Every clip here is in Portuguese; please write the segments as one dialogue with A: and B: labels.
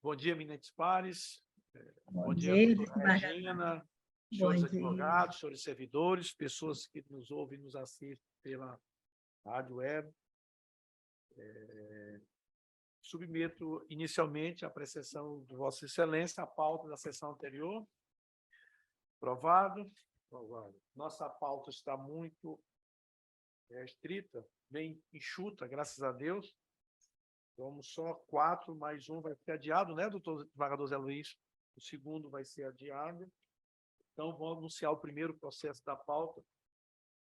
A: Bom dia, eminentes pares. Bom dia,
B: dia,
A: doutora Regina, senhores advogados, senhores servidores, pessoas que nos ouvem e nos assistem pela rádio web. Submeto inicialmente a apreciação de Vossa Excelência a pauta da sessão anterior. Aprovado. Aprovado. Nossa pauta está muito estrita, bem enxuta, graças a Deus. Vamos só 4, mais um vai ser adiado, né, doutor desembargador Zé Luiz? O segundo vai ser adiado. Então, vou anunciar o primeiro processo da pauta,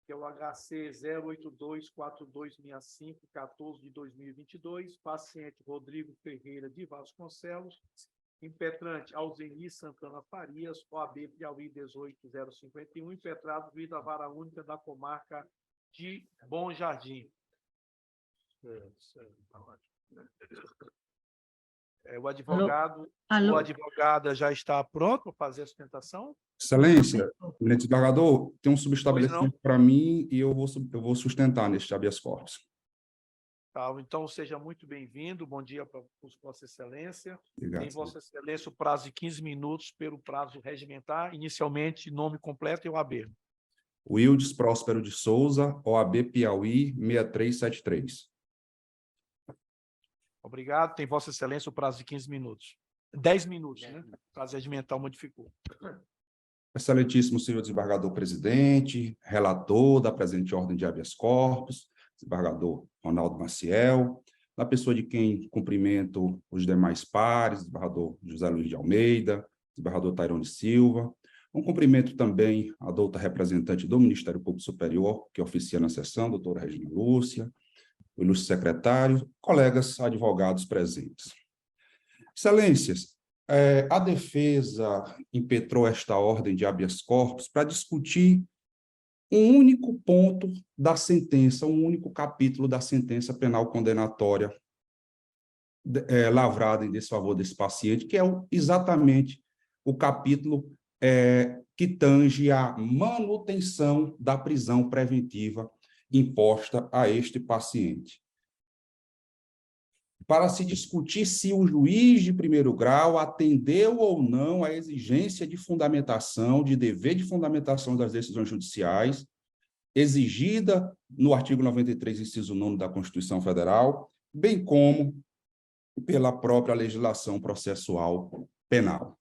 A: que é o HC 0824265-14 de 2022, paciente Rodrigo Ferreira de Vasconcelos, impetrante Alzeni Santana Farias, OAB Piauí 18051, impetrado vida vara única da comarca de Bom Jardim. O advogado,
B: Alô?
A: ou advogada já está pronto para fazer a sustentação?
C: Excelência, eminente desembargador, tem um subestabelecimento para mim e eu vou sustentar neste habeas corpus.
A: Tá, então, seja muito bem-vindo. Bom dia para Vossa Excelência.
C: Obrigado.
A: Tem Vossa Excelência o prazo de 15 minutos pelo prazo regimentar, inicialmente nome completo e OAB.
C: Wildes Próspero de Souza, OAB Piauí 6373.
A: Obrigado. Tem Vossa Excelência o prazo de 15 minutos. 10 minutos, né? O prazo regimental modificou.
C: Excelentíssimo senhor desembargador presidente, relator da presente ordem de habeas corpus, desembargador Ronaldo Maciel, na pessoa de quem cumprimento os demais pares, desembargador José Luiz de Almeida, desembargador Tairone Silva, um cumprimento também à doutora representante do Ministério Público Superior, que oficia na sessão, doutora Regina Lúcia, o ilustre secretário, colegas advogados presentes. Excelências, a defesa impetrou esta ordem de habeas corpus para discutir um único ponto da sentença, um único capítulo da sentença penal condenatória lavrada em desfavor desse paciente, que é exatamente o capítulo que tange a manutenção da prisão preventiva imposta a este paciente. Para se discutir se o juiz de primeiro grau atendeu ou não à exigência de fundamentação, de dever de fundamentação das decisões judiciais, exigida no artigo 93, inciso 9 da Constituição Federal, bem como pela própria legislação processual penal.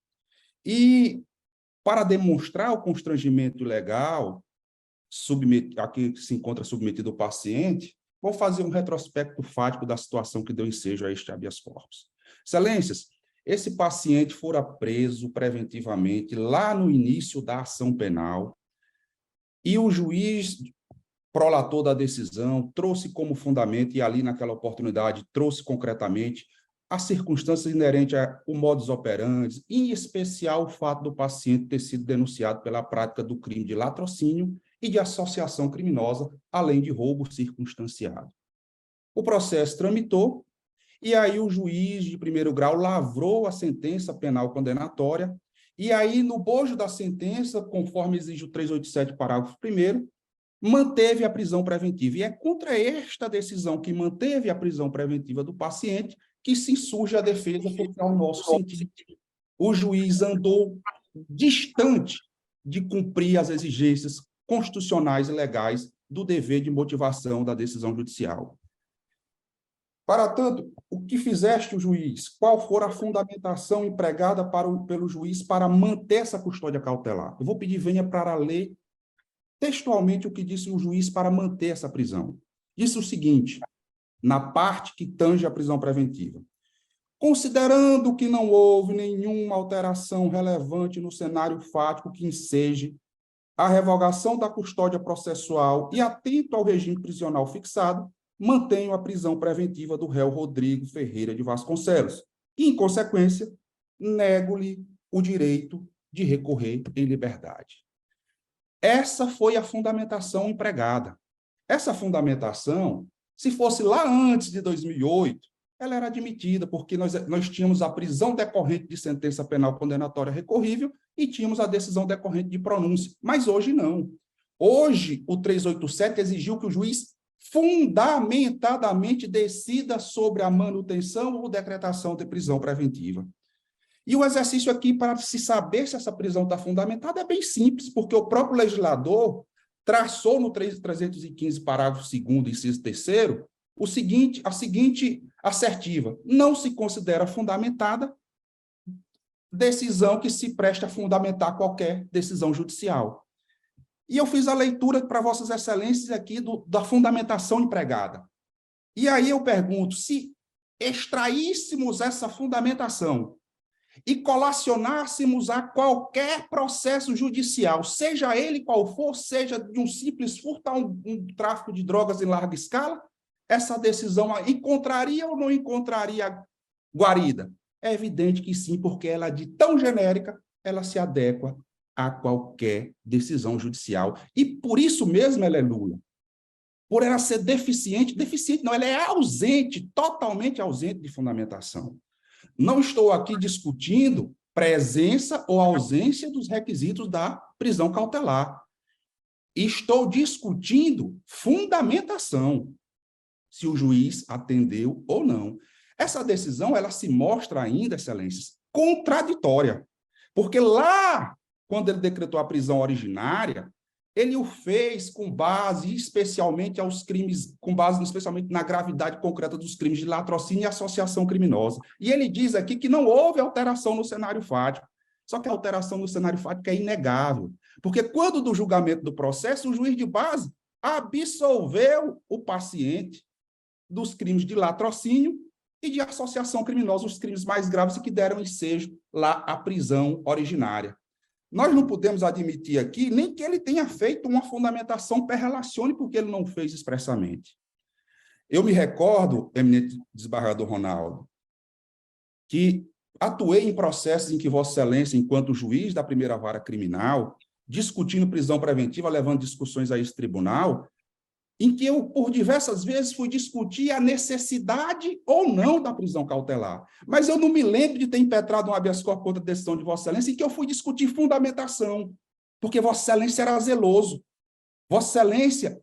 C: E, para demonstrar o constrangimento legal a que se encontra submetido o paciente, vou fazer um retrospecto fático da situação que deu ensejo a este habeas corpus. Excelências, esse paciente fora preso preventivamente lá no início da ação penal e o juiz prolator da decisão trouxe como fundamento, e ali naquela oportunidade trouxe concretamente, as circunstâncias inerentes ao modus operandi, em especial o fato do paciente ter sido denunciado pela prática do crime de latrocínio e de associação criminosa, além de roubo circunstanciado. O processo tramitou, e aí o juiz de primeiro grau lavrou a sentença penal condenatória, e aí, no bojo da sentença, conforme exige o 387, parágrafo 1º, manteve a prisão preventiva. E é contra esta decisão que manteve a prisão preventiva do paciente que se insurge a defesa, porque, ao nosso sentido, o juiz andou distante de cumprir as exigências constitucionais e legais do dever de motivação da decisão judicial. Para tanto, o que fizeste o juiz? Qual for a fundamentação empregada pelo juiz para manter essa custódia cautelar? Eu vou pedir venha para ler textualmente o que disse o juiz para manter essa prisão. Disse o seguinte, na parte que tange a prisão preventiva. Considerando que não houve nenhuma alteração relevante no cenário fático que enseje a revogação da custódia processual e atento ao regime prisional fixado, mantenho a prisão preventiva do réu Rodrigo Ferreira de Vasconcelos e, em consequência, nego-lhe o direito de recorrer em liberdade. Essa foi a fundamentação empregada. Essa fundamentação, se fosse lá antes de 2008, ela era admitida, porque nós tínhamos a prisão decorrente de sentença penal condenatória recorrível e tínhamos a decisão decorrente de pronúncia. Mas hoje não. Hoje, o 387 exigiu que o juiz fundamentadamente decida sobre a manutenção ou decretação de prisão preventiva. E o exercício aqui, para se saber se essa prisão está fundamentada, é bem simples, porque o próprio legislador traçou no 315, parágrafo 2º, inciso 3º, a seguinte assertiva: não se considera fundamentada decisão que se presta a fundamentar qualquer decisão judicial. E eu fiz a leitura para Vossas Excelências aqui da fundamentação empregada. E aí eu pergunto, se extraíssemos essa fundamentação e colacionássemos a qualquer processo judicial, seja ele qual for, seja de um simples furto a um tráfico de drogas em larga escala, essa decisão encontraria ou não encontraria guarida? É evidente que sim, porque ela é de tão genérica, ela se adequa a qualquer decisão judicial. E por isso mesmo ela é nula. Por ela ser deficiente não, ela é ausente, totalmente ausente de fundamentação. Não estou aqui discutindo presença ou ausência dos requisitos da prisão cautelar. Estou discutindo fundamentação, se o juiz atendeu ou não. Essa decisão, ela se mostra ainda, excelências, contraditória, porque lá, quando ele decretou a prisão originária, ele o fez com base especialmente aos crimes, com base especialmente na gravidade concreta dos crimes de latrocínio e associação criminosa. E ele diz aqui que não houve alteração no cenário fático. Só que a alteração no cenário fático é inegável, porque quando do julgamento do processo, o juiz de base absolveu o paciente dos crimes de latrocínio e de associação criminosa, os crimes mais graves e que deram ensejo lá à prisão originária. Nós não podemos admitir aqui nem que ele tenha feito uma fundamentação per relacione, porque ele não fez expressamente. Eu me recordo, eminente desembargador Ronaldo, que atuei em processos em que Vossa Excelência, enquanto juiz da primeira vara criminal, discutindo prisão preventiva, levando discussões a esse tribunal, em que eu, por diversas vezes, fui discutir a necessidade ou não da prisão cautelar. Mas eu não me lembro de ter impetrado um habeas corpus contra a decisão de Vossa Excelência em que eu fui discutir fundamentação, porque Vossa Excelência era zeloso. Vossa Excelência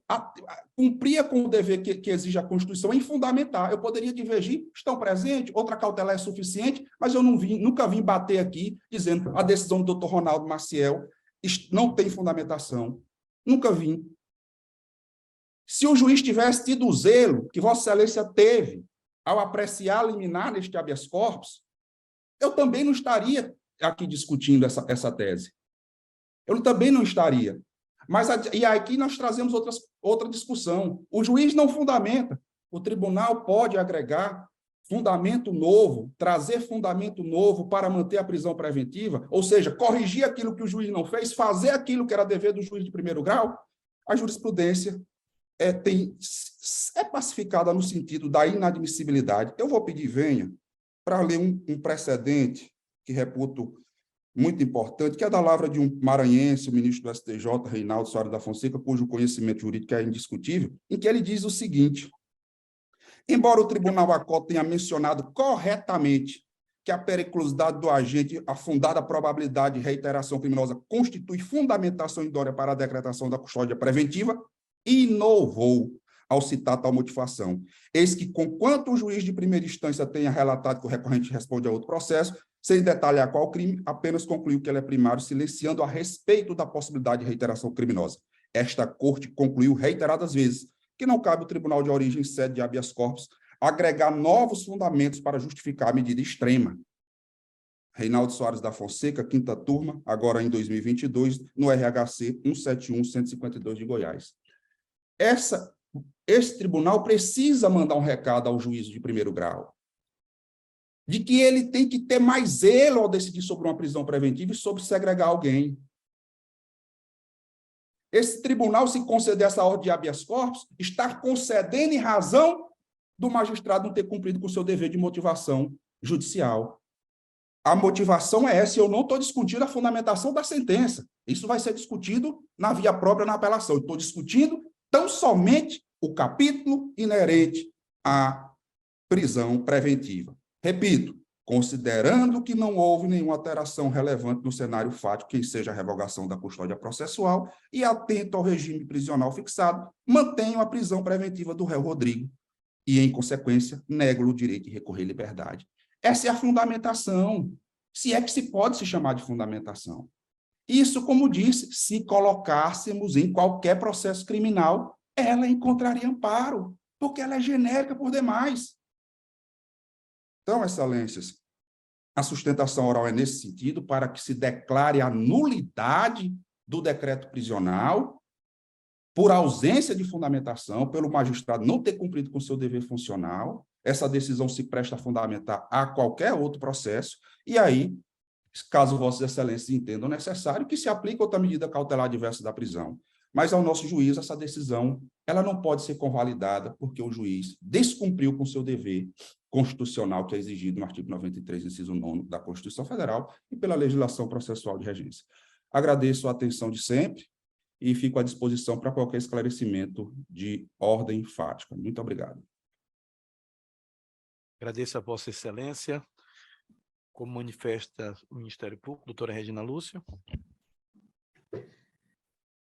C: cumpria com o dever que exige a Constituição em fundamentar. Eu poderia divergir, estão presentes, outra cautelar é suficiente, mas eu nunca vim bater aqui dizendo a decisão do Dr. Ronaldo Maciel não tem fundamentação. Nunca vim. Se o juiz tivesse tido o zelo que Vossa Excelência teve ao apreciar a liminar neste habeas corpus, eu também não estaria aqui discutindo essa tese. Eu também não estaria. E aqui nós trazemos outra discussão. O juiz não fundamenta. O tribunal pode agregar fundamento novo, trazer fundamento novo para manter a prisão preventiva, ou seja, corrigir aquilo que o juiz não fez, fazer aquilo que era dever do juiz de primeiro grau. A jurisprudência é pacificada no sentido da inadmissibilidade. Eu vou pedir venha para ler um precedente que reputo muito importante, que é da lavra de um maranhense, o ministro do STJ, Reinaldo Soares da Fonseca, cujo conhecimento jurídico é indiscutível, em que ele diz o seguinte: embora o tribunal ACOT tenha mencionado corretamente que a periculosidade do agente, a fundada probabilidade de reiteração criminosa, constitui fundamentação idônea para a decretação da custódia preventiva, inovou ao citar tal motivação. Eis que, conquanto o juiz de primeira instância tenha relatado que o recorrente responde a outro processo, sem detalhar qual crime, apenas concluiu que ele é primário, silenciando a respeito da possibilidade de reiteração criminosa. Esta corte concluiu reiteradas vezes que não cabe ao tribunal de origem sede de habeas corpus agregar novos fundamentos para justificar a medida extrema. Reinaldo Soares da Fonseca, quinta turma, agora em 2022, no RHC 171-152 de Goiás. Esse tribunal precisa mandar um recado ao juízo de primeiro grau, de que ele tem que ter mais zelo ao decidir sobre uma prisão preventiva e sobre segregar alguém. Esse tribunal, se conceder essa ordem de habeas corpus, está concedendo em razão do magistrado não ter cumprido com o seu dever de motivação judicial. A motivação é essa, e eu não estou discutindo a fundamentação da sentença. Isso vai ser discutido na via própria, na apelação. Estou discutindo tão somente o capítulo inerente à prisão preventiva. Repito, considerando que não houve nenhuma alteração relevante no cenário fático, que seja a revogação da custódia processual, e atento ao regime prisional fixado, mantenho a prisão preventiva do réu Rodrigo e, em consequência, nego-lhe o direito de recorrer à liberdade. Essa é a fundamentação. se é que se pode se chamar de fundamentação. Isso, como disse, se colocássemos em qualquer processo criminal, ela encontraria amparo, porque ela é genérica por demais. Então, excelências, a sustentação oral é nesse sentido, para que se declare a nulidade do decreto prisional, por ausência de fundamentação, pelo magistrado não ter cumprido com seu dever funcional. Essa decisão se presta a fundamentar a qualquer outro processo, e aí, caso Vossas Excelências entendam necessário, que se aplique outra medida cautelar diversa da prisão. Mas, ao nosso juízo, essa decisão ela não pode ser convalidada, porque o juiz descumpriu com seu dever constitucional, que é exigido no artigo 93, inciso 9 da Constituição Federal, e pela legislação processual de regência. Agradeço a atenção de sempre e fico à disposição para qualquer esclarecimento de ordem fática. Muito obrigado.
A: Agradeço a Vossa Excelência. Como manifesta o Ministério Público, doutora Regina Lúcia.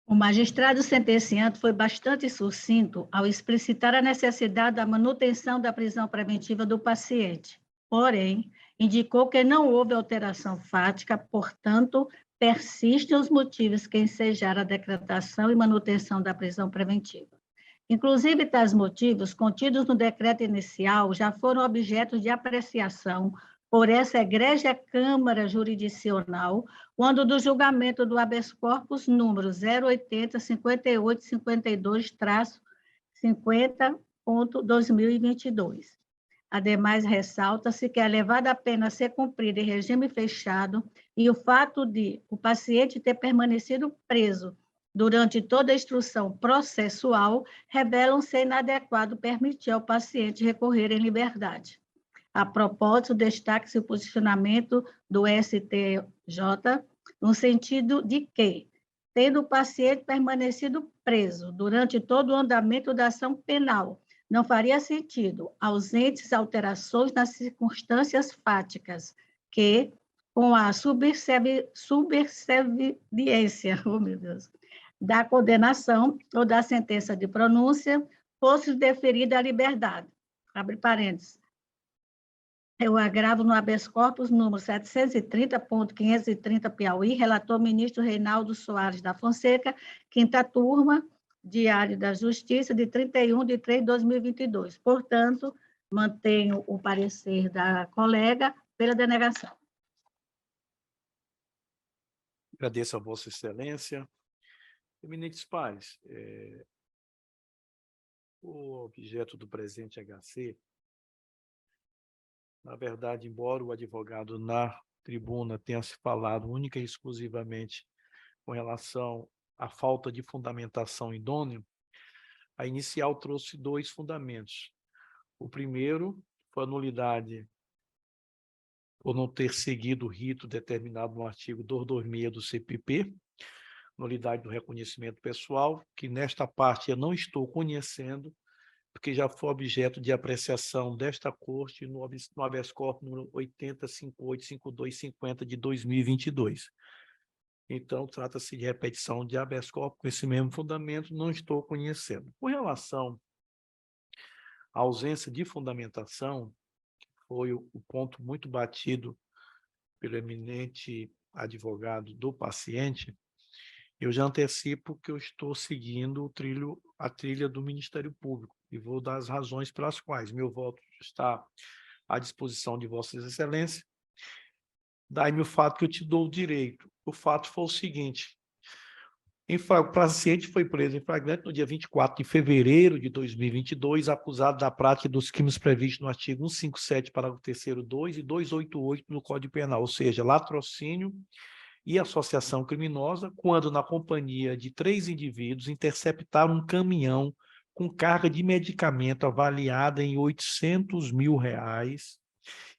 B: O magistrado sentenciante foi bastante sucinto ao explicitar a necessidade da manutenção da prisão preventiva do paciente. Porém, indicou que não houve alteração fática, portanto, persistem os motivos que ensejaram a decretação e manutenção da prisão preventiva. Inclusive, tais motivos, contidos no decreto inicial, já foram objeto de apreciação por essa egrégea Câmara Jurisdicional, quando do julgamento do habeas corpus número 080-58-52-50.2022. Ademais, ressalta-se que é elevada a pena a ser cumprida em regime fechado e o fato de o paciente ter permanecido preso durante toda a instrução processual revelam ser inadequado permitir ao paciente recorrer em liberdade. A propósito, destaque-se o posicionamento do STJ no sentido de que, tendo o paciente permanecido preso durante todo o andamento da ação penal, não faria sentido, ausentes alterações nas circunstâncias fáticas, que, com a subserviência, oh meu Deus, da condenação ou da sentença de pronúncia, fosse deferida a liberdade. Abre parênteses. O agravo no habeas corpus número 730.530 Piauí, relator ministro Reinaldo Soares da Fonseca, quinta turma, Diário da Justiça, de 31/3/2022. Portanto, mantenho o parecer da colega pela denegação.
A: Agradeço a Vossa Excelência. Eminentes pares, o objeto do presente HC, na verdade, embora o advogado na tribuna tenha se falado única e exclusivamente com relação à falta de fundamentação idônea, a inicial trouxe dois fundamentos. O primeiro foi a nulidade por não ter seguido o rito determinado no artigo 226 do CPP, nulidade do reconhecimento pessoal, que nesta parte eu não estou conhecendo, porque já foi objeto de apreciação desta Corte no habeas corpus número 80.58.52.50 de 2022. Então, trata-se de repetição de habeas corpus com esse mesmo fundamento, não estou conhecendo. Com relação à ausência de fundamentação, foi o ponto muito batido pelo eminente advogado do paciente, eu já antecipo que eu estou seguindo a trilha do Ministério Público e vou dar as razões pelas quais meu voto está à disposição de Vossas Excelências. Daí-me o fato que eu te dou o direito. O fato foi o seguinte: o paciente foi preso em flagrante no dia 24 de fevereiro de 2022, acusado da prática dos crimes previstos no artigo 157, parágrafo 3º, 2 e 288 do Código Penal, ou seja, latrocínio e associação criminosa, quando, na companhia de 3 indivíduos, interceptaram um caminhão com carga de medicamento avaliada em R$800 mil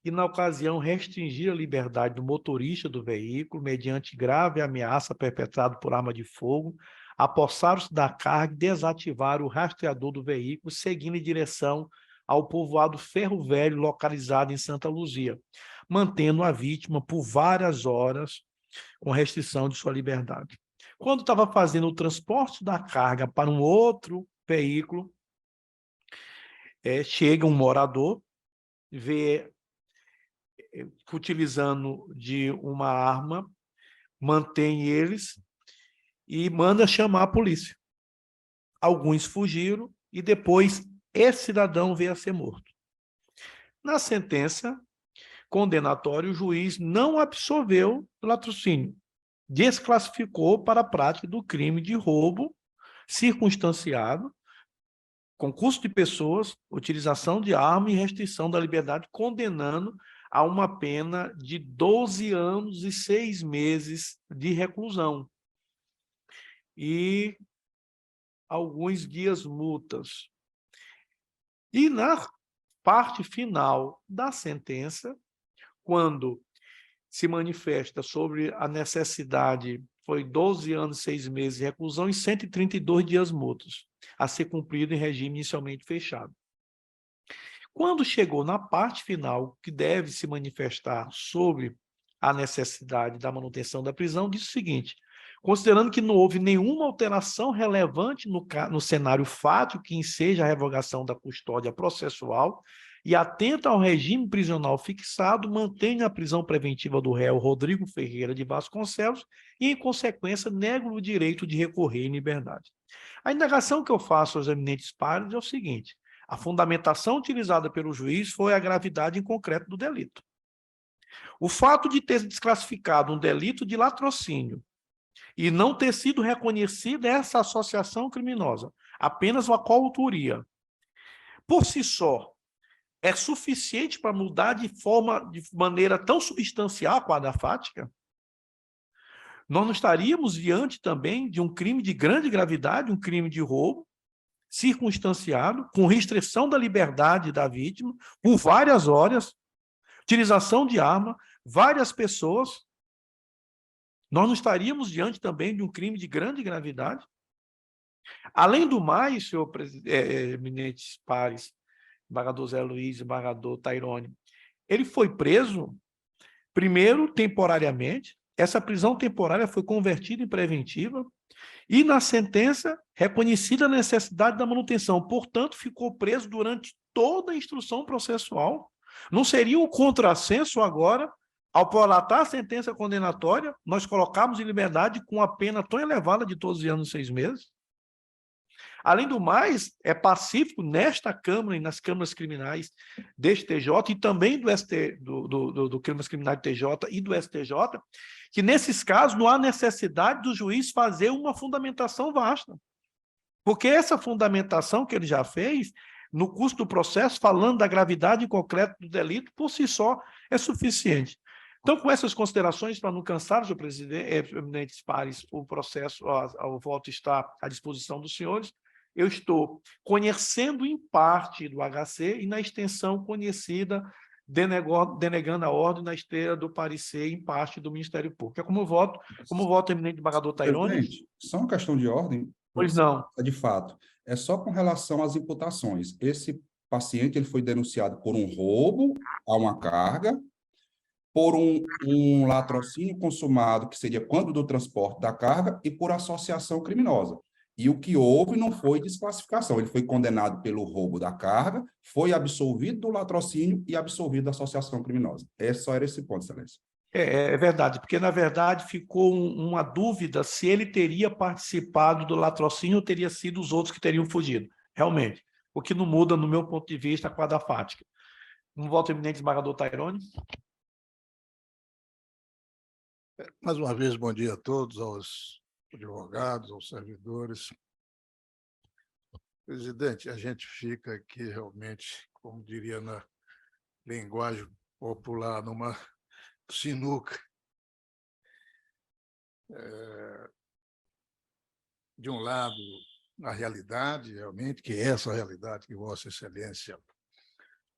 A: e, na ocasião, restringir a liberdade do motorista do veículo mediante grave ameaça perpetrada por arma de fogo, apossaram-se da carga e desativaram o rastreador do veículo, seguindo em direção ao povoado Ferro Velho, localizado em Santa Luzia, mantendo a vítima por várias horas com restrição de sua liberdade. Quando estava fazendo o transporte da carga para um outro veículo, chega um morador, vê utilizando de uma arma, mantém eles e manda chamar a polícia. Alguns fugiram e depois esse cidadão veio a ser morto. Na sentença condenatória, o juiz não absolveu o latrocínio, desclassificou para a prática do crime de roubo circunstanciado, concurso de pessoas, utilização de arma e restrição da liberdade, condenando a uma pena de 12 anos e 6 meses de reclusão e alguns dias multas. E na parte final da sentença, quando se manifesta sobre a necessidade, foi 12 anos e 6 meses de reclusão e 132 dias multas, a ser cumprido em regime inicialmente fechado. Quando chegou na parte final, que deve se manifestar sobre a necessidade da manutenção da prisão, diz o seguinte: considerando que não houve nenhuma alteração relevante no cenário fático que enseja a revogação da custódia processual e atenta ao regime prisional fixado, mantém a prisão preventiva do réu Rodrigo Ferreira de Vasconcelos e, em consequência, nega o direito de recorrer em liberdade. A indagação que eu faço aos eminentes pares é o seguinte: a fundamentação utilizada pelo juiz foi a gravidade em concreto do delito. O fato de ter desclassificado um delito de latrocínio e não ter sido reconhecida essa associação criminosa, apenas uma coautoria, por si só, é suficiente para mudar de maneira tão substancial a quadra fática? Nós não estaríamos diante também de um crime de grande gravidade, um crime de roubo, circunstanciado, com restrição da liberdade da vítima, por várias horas, utilização de arma, várias pessoas. Nós não estaríamos diante também de um crime de grande gravidade? Além do mais, senhor eminentes pares, embargador Zé Luiz e embargador Tairone, ele foi preso, primeiro, temporariamente. Essa prisão temporária foi convertida em preventiva e, na sentença, reconhecida a necessidade da manutenção. Portanto, ficou preso durante toda a instrução processual. Não seria um contrassenso agora, ao prolatar a sentença condenatória, nós colocarmos em liberdade com a pena tão elevada de 12 anos e 6 meses? Além do mais, é pacífico nesta Câmara e nas câmaras criminais deste TJ e também do Câmaras Criminais do TJ e do STJ, que nesses casos não há necessidade do juiz fazer uma fundamentação vasta. Porque essa fundamentação que ele já fez, no curso do processo, falando da gravidade concreta do delito, por si só é suficiente. Então, com essas considerações, para não cansar, senhor presidente, eminentes pares, o processo, o voto está à disposição dos senhores. Eu estou conhecendo em parte do HC e na extensão conhecida, denegando a ordem na esteira do parecer em parte do Ministério Público. É como voto eminente embargador Tairone.
C: Presidente, só uma questão de ordem.
A: Pois não.
C: De fato, é só com relação às imputações. Esse paciente ele foi denunciado por um roubo a uma carga, por um latrocínio consumado, que seria quando do transporte da carga, e por associação criminosa. E o que houve não foi desclassificação. Ele foi condenado pelo roubo da carga, foi absolvido do latrocínio e absolvido da associação criminosa. Só era esse ponto, excelência.
A: É verdade, porque, na verdade, ficou uma dúvida se ele teria participado do latrocínio ou teria sido os outros que teriam fugido. Realmente. O que não muda, no meu ponto de vista, a quadra fática. Um voto eminente, esmagador Tairone.
D: Mais uma vez, bom dia a todos, aos advogados, aos servidores. Presidente, a gente fica aqui realmente, como diria na linguagem popular, numa sinuca. De um lado, a realidade, realmente, que é essa realidade que Vossa Excelência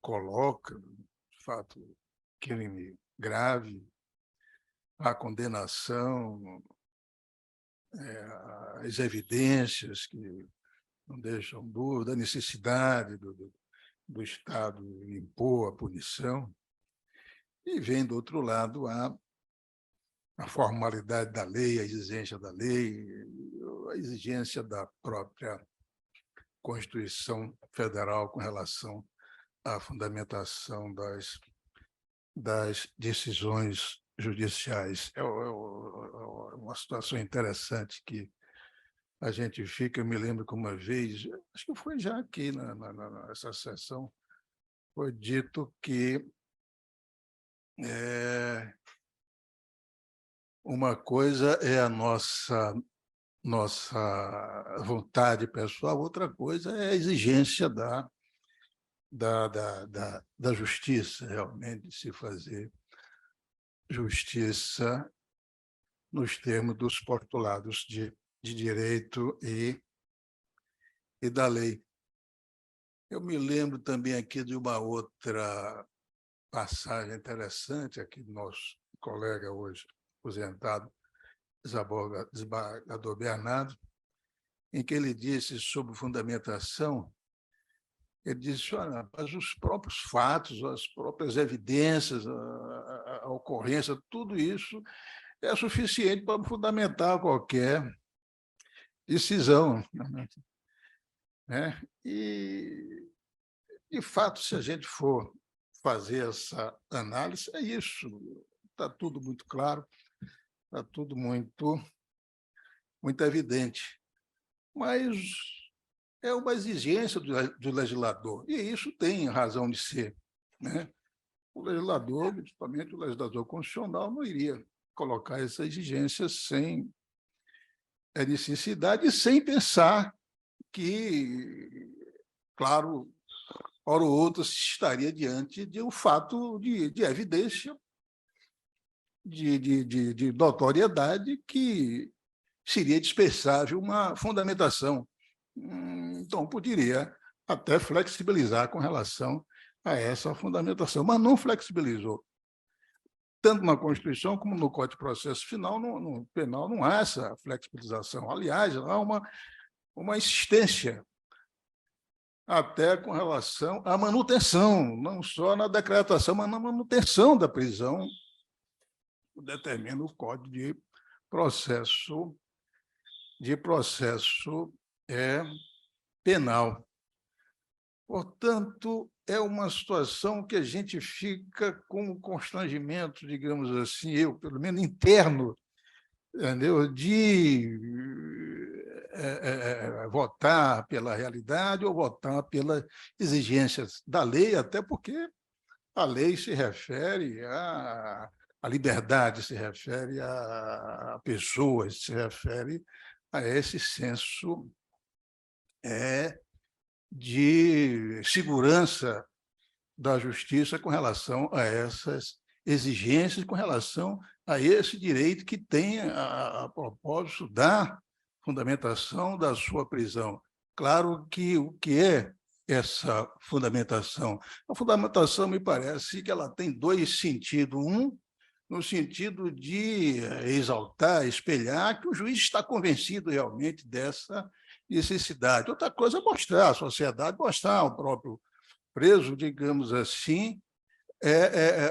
D: coloca, de fato, crime grave, a condenação, as evidências que não deixam dúvida, a necessidade do Estado impor a punição, e vem, do outro lado, a formalidade da lei, a exigência da lei, a exigência da própria Constituição Federal com relação à fundamentação das das decisões judiciais. É uma situação interessante que a gente fica. Eu me lembro que uma vez, acho que foi já aqui nessa sessão, foi dito que uma coisa é a nossa vontade pessoal, outra coisa é a exigência da justiça, realmente, se fazer justiça nos termos dos postulados de direito e da lei. Eu me lembro também aqui de uma outra passagem interessante aqui do nosso colega hoje aposentado, desembargador Bernardo, em que ele disse sobre fundamentação. Ele disse: olha, mas os próprios fatos, as próprias evidências, a ocorrência, tudo isso é suficiente para fundamentar qualquer decisão, né? E, de fato, se a gente for fazer essa análise, é isso. Está tudo muito claro, está tudo muito evidente. Mas é uma exigência do legislador, e isso tem razão de ser, né? O legislador, principalmente o legislador constitucional, não iria colocar essa exigência sem necessidade e sem pensar que, claro, hora ou outra se estaria diante de um fato de evidência, de notoriedade, que seria dispensável uma fundamentação. Então, poderia até flexibilizar com relação a essa fundamentação, mas não flexibilizou. Tanto na Constituição como no Código de Processo Penal não há essa flexibilização. Aliás, há uma insistência até com relação à manutenção, não só na decretação, mas na manutenção da prisão, determina o Código de Processo Penal. Portanto, é uma situação que a gente fica com um constrangimento, digamos assim, eu, pelo menos interno, entendeu? De votar pela realidade ou votar pelas exigências da lei, até porque a lei se refere a liberdade, se refere a pessoas, se refere a esse senso de segurança da justiça com relação a essas exigências, com relação a esse direito que tem a propósito da fundamentação da sua prisão. Claro que o que é essa fundamentação? A fundamentação, me parece que ela tem dois sentidos. Um, no sentido de exaltar, espelhar que o juiz está convencido realmente dessa necessidade. Outra coisa é mostrar à sociedade, mostrar ao próprio preso, digamos assim,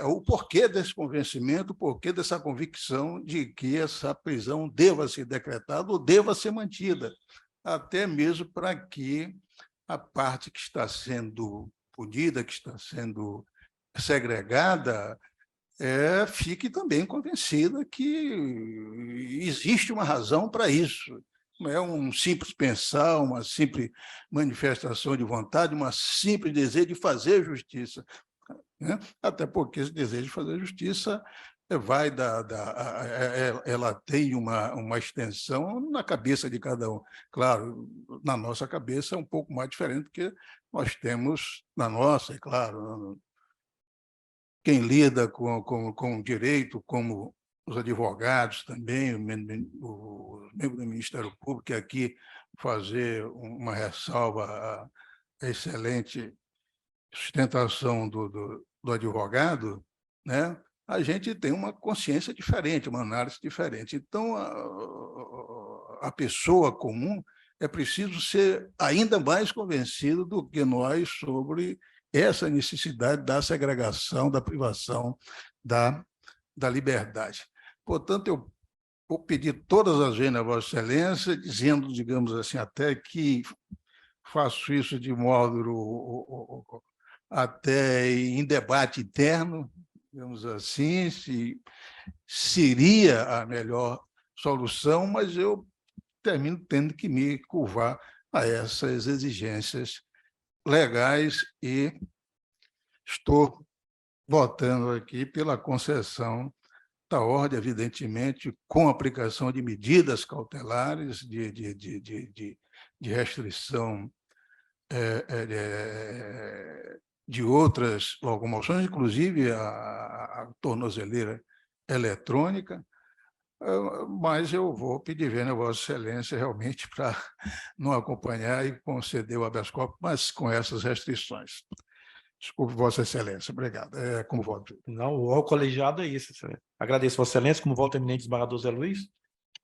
D: o porquê desse convencimento, o porquê dessa convicção de que essa prisão deva ser decretada ou deva ser mantida, até mesmo para que a parte que está sendo punida, que está sendo segregada, fique também convencida que existe uma razão para isso. Não é um simples pensar, uma simples manifestação de vontade, uma simples desejo de fazer justiça, né? Até porque esse desejo de fazer justiça ela tem uma extensão na cabeça de cada um. Claro, na nossa cabeça é um pouco mais diferente, porque nós temos, na nossa, é claro, quem lida com o direito, como os advogados também, os membros do Ministério Público, que aqui fazer uma ressalva à excelente sustentação do advogado, né? A gente tem uma consciência diferente, uma análise diferente. Então, a pessoa comum é preciso ser ainda mais convencido do que nós sobre essa necessidade da segregação, da privação da liberdade. Portanto, eu vou pedir todas as vezes a Vossa Excelência, dizendo, digamos assim, até que faço isso de modo até em debate interno, digamos assim, se seria a melhor solução, mas eu termino tendo que me curvar a essas exigências legais e estou votando aqui pela concessão da ordem, evidentemente, com aplicação de medidas cautelares, de restrição de outras locomoções, inclusive a tornozeleira eletrônica, mas eu vou pedir vênia a Vossa Excelência realmente para não acompanhar e conceder o habeas corpus, mas com essas restrições. Desculpe, Vossa Excelência. Obrigado. Como voto.
A: Não, o colegiado é isso, excelência. Agradeço, Vossa Excelência, como voto eminente, desembargador Zé Luiz.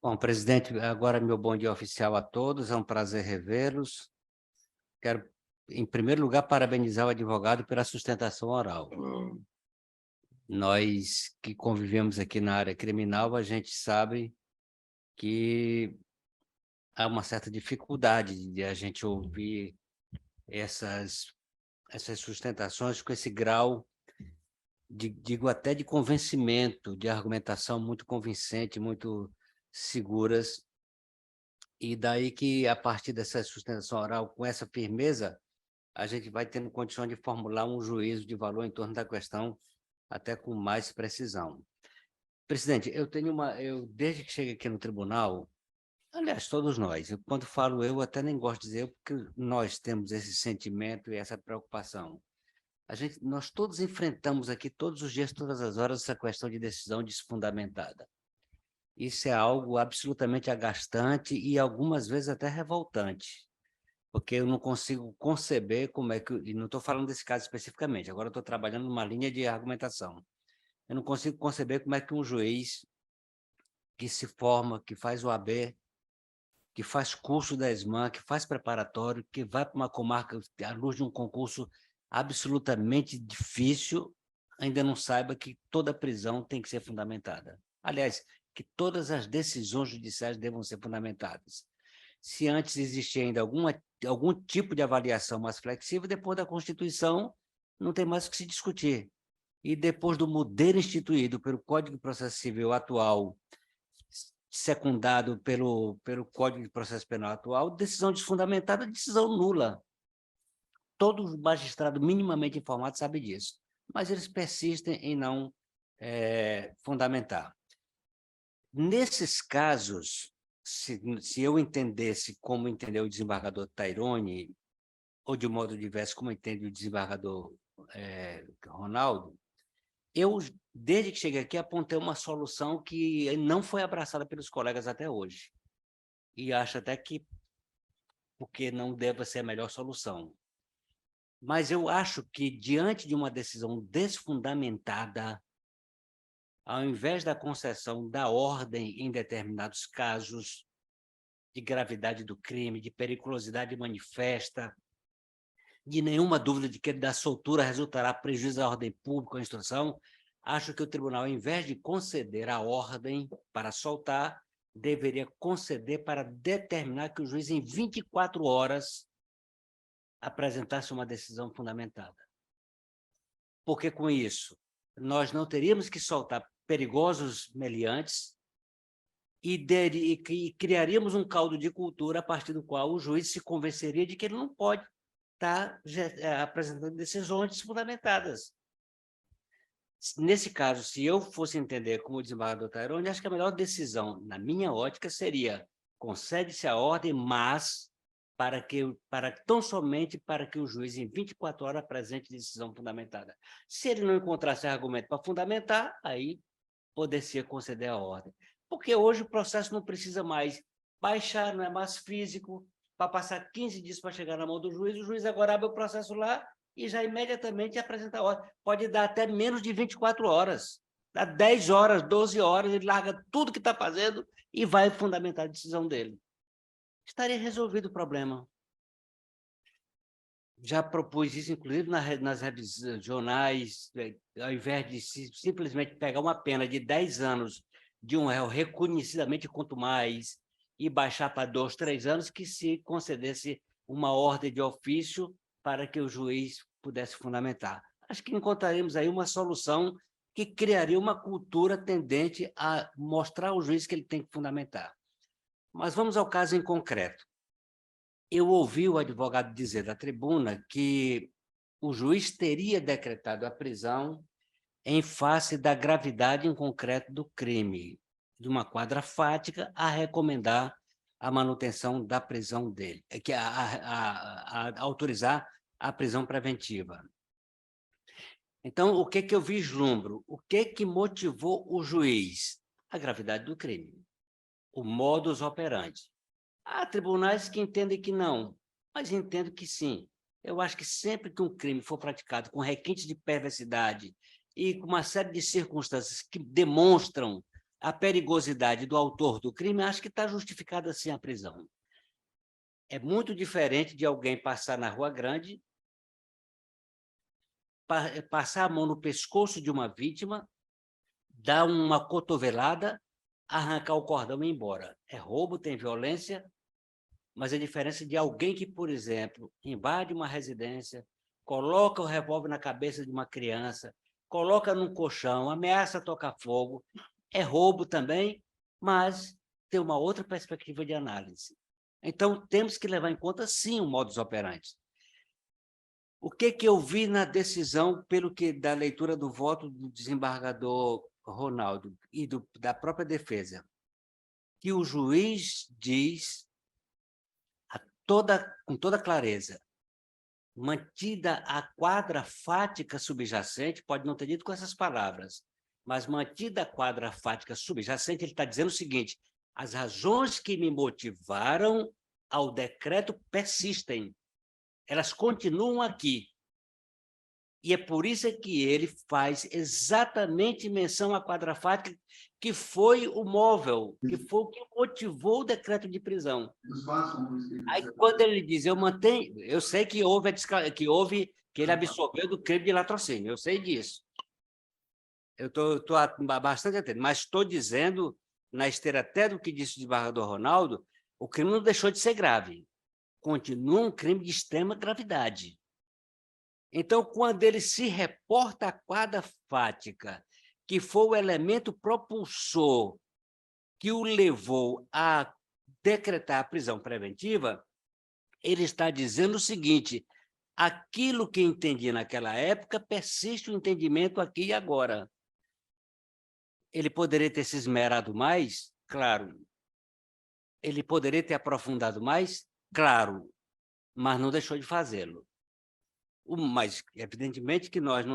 E: Bom, presidente, agora meu bom dia oficial a todos, é um prazer revê-los. Quero, em primeiro lugar, parabenizar o advogado pela sustentação oral. Nós que convivemos aqui na área criminal, a gente sabe que há uma certa dificuldade de a gente ouvir essas sustentações com esse grau, digo até de convencimento, de argumentação muito convincente, muito seguras, e daí que, a partir dessa sustentação oral, com essa firmeza, a gente vai tendo condições de formular um juízo de valor em torno da questão, até com mais precisão. Presidente, desde que cheguei aqui no tribunal, aliás, todos nós, quando falo eu, até nem gosto de dizer, porque nós temos esse sentimento e essa preocupação. Nós todos enfrentamos aqui, todos os dias, todas as horas, essa questão de decisão desfundamentada. Isso é algo absolutamente agastante e, algumas vezes, até revoltante, porque eu não consigo conceber como é que... E não estou falando desse caso especificamente, agora estou trabalhando numa linha de argumentação. Eu não consigo conceber como é que um juiz que se forma, que faz o AB, que faz curso da ESMAN, que faz preparatório, que vai para uma comarca à luz de um concurso absolutamente difícil, ainda não saiba que toda prisão tem que ser fundamentada. Aliás, que todas as decisões judiciais devam ser fundamentadas. Se antes existia ainda algum tipo de avaliação mais flexível, depois da Constituição não tem mais o que se discutir. E depois do modelo instituído pelo Código de Processo Civil atual, secundado pelo Código de Processo Penal atual, decisão desfundamentada, decisão nula. Todo magistrado minimamente informado sabe disso, mas eles persistem em não fundamentar. Nesses casos, se eu entendesse como entendeu o desembargador Taironi, ou de modo diverso como entende o desembargador Ronaldo, eu, desde que cheguei aqui, apontei uma solução que não foi abraçada pelos colegas até hoje. E acho até que porque não deve ser a melhor solução. Mas eu acho que, diante de uma decisão desfundamentada, ao invés da concessão da ordem em determinados casos de gravidade do crime, de periculosidade manifesta, de nenhuma dúvida de que da soltura resultará prejuízo à ordem pública ou à instrução, acho que o tribunal, ao invés de conceder a ordem para soltar, deveria conceder para determinar que o juiz, em 24 horas, apresentasse uma decisão fundamentada. Porque, com isso, nós não teríamos que soltar perigosos meliantes e criaríamos um caldo de cultura a partir do qual o juiz se convenceria de que ele não pode estar apresentando decisões fundamentadas. Nesse caso, se eu fosse entender como o desembargador Taironi, acho que a melhor decisão, na minha ótica, seria concede-se a ordem, mas tão somente para que o juiz, em 24 horas, apresente decisão fundamentada. Se ele não encontrasse argumento para fundamentar, aí poderia conceder a ordem. Porque hoje o processo não precisa mais baixar, não é mais físico, para passar 15 dias para chegar na mão do juiz, o juiz agora abre o processo lá e já imediatamente apresenta a ordem. Pode dar até menos de 24 horas, dá 10 horas, 12 horas, ele larga tudo que está fazendo e vai fundamentar a decisão dele. Estaria resolvido o problema. Já propus isso, inclusive, nas revisões, jornais, ao invés de simplesmente pegar uma pena de 10 anos de um réu reconhecidamente quanto mais e baixar para 2, 3 anos, que se concedesse uma ordem de ofício para que o juiz pudesse fundamentar. Acho que encontraremos aí uma solução que criaria uma cultura tendente a mostrar ao juiz que ele tem que fundamentar. Mas vamos ao caso em concreto. Eu ouvi o advogado dizer da tribuna que o juiz teria decretado a prisão em face da gravidade em concreto do crime, de uma quadra fática a recomendar a manutenção da prisão dele, a autorizar a prisão preventiva. Então, o que eu vislumbro? O que motivou o juiz? A gravidade do crime, o modus operandi. Há tribunais que entendem que não, mas entendo que sim. Eu acho que sempre que um crime for praticado com requintes de perversidade e com uma série de circunstâncias que demonstram a perigosidade do autor do crime, acho que está justificada assim a prisão. É muito diferente de alguém passar na Rua Grande, passar a mão no pescoço de uma vítima, dar uma cotovelada, arrancar o cordão e ir embora. É roubo, tem violência, mas a diferença de alguém que, por exemplo, invade uma residência, coloca o revólver na cabeça de uma criança, coloca num colchão, ameaça tocar fogo, é roubo também, mas tem uma outra perspectiva de análise. Então, temos que levar em conta, sim, o modus operandi. O que eu vi na decisão, pelo que da leitura do voto do desembargador Ronaldo e da própria defesa, que o juiz diz com toda clareza, mantida a quadra fática subjacente, pode não ter dito com essas palavras, mas mantida a quadra fática subjacente, ele está dizendo o seguinte: as razões que me motivaram ao decreto persistem, elas continuam aqui. E é por isso que ele faz exatamente menção à quadra fática, que foi o móvel, que foi o que motivou o decreto de prisão. Aí, quando ele diz, eu mantenho, eu sei que houve que ele absorveu do crime de latrocínio, eu sei disso. Eu estou bastante atento, mas estou dizendo, na esteira até do que disse o desembargador Ronaldo, o crime não deixou de ser grave. Continua um crime de extrema gravidade. Então, quando ele se reporta à quadra fática, que foi o elemento propulsor que o levou a decretar a prisão preventiva, ele está dizendo o seguinte: aquilo que entendi naquela época persiste o entendimento aqui e agora. Ele poderia ter se esmerado mais? Claro. Ele poderia ter aprofundado mais? Claro. Mas não deixou de fazê-lo. Mas, evidentemente, que nós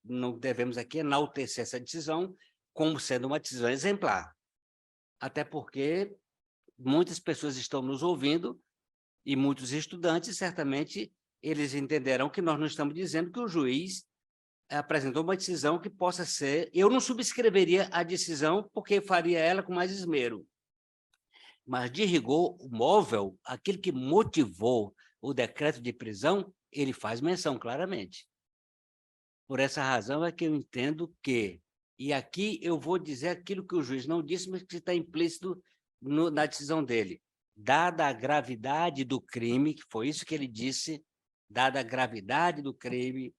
E: não devemos aqui enaltecer essa decisão como sendo uma decisão exemplar. Até porque muitas pessoas estão nos ouvindo e muitos estudantes, certamente, eles entenderão que nós não estamos dizendo que o juiz apresentou uma decisão que possa ser... Eu não subscreveria a decisão porque faria ela com mais esmero. Mas, de rigor, o móvel, aquele que motivou o decreto de prisão, ele faz menção claramente. Por essa razão é que eu entendo que, e aqui eu vou dizer aquilo que o juiz não disse, mas que está implícito na decisão dele. Dada a gravidade do crime, que foi isso que ele disse, dada a gravidade do crime,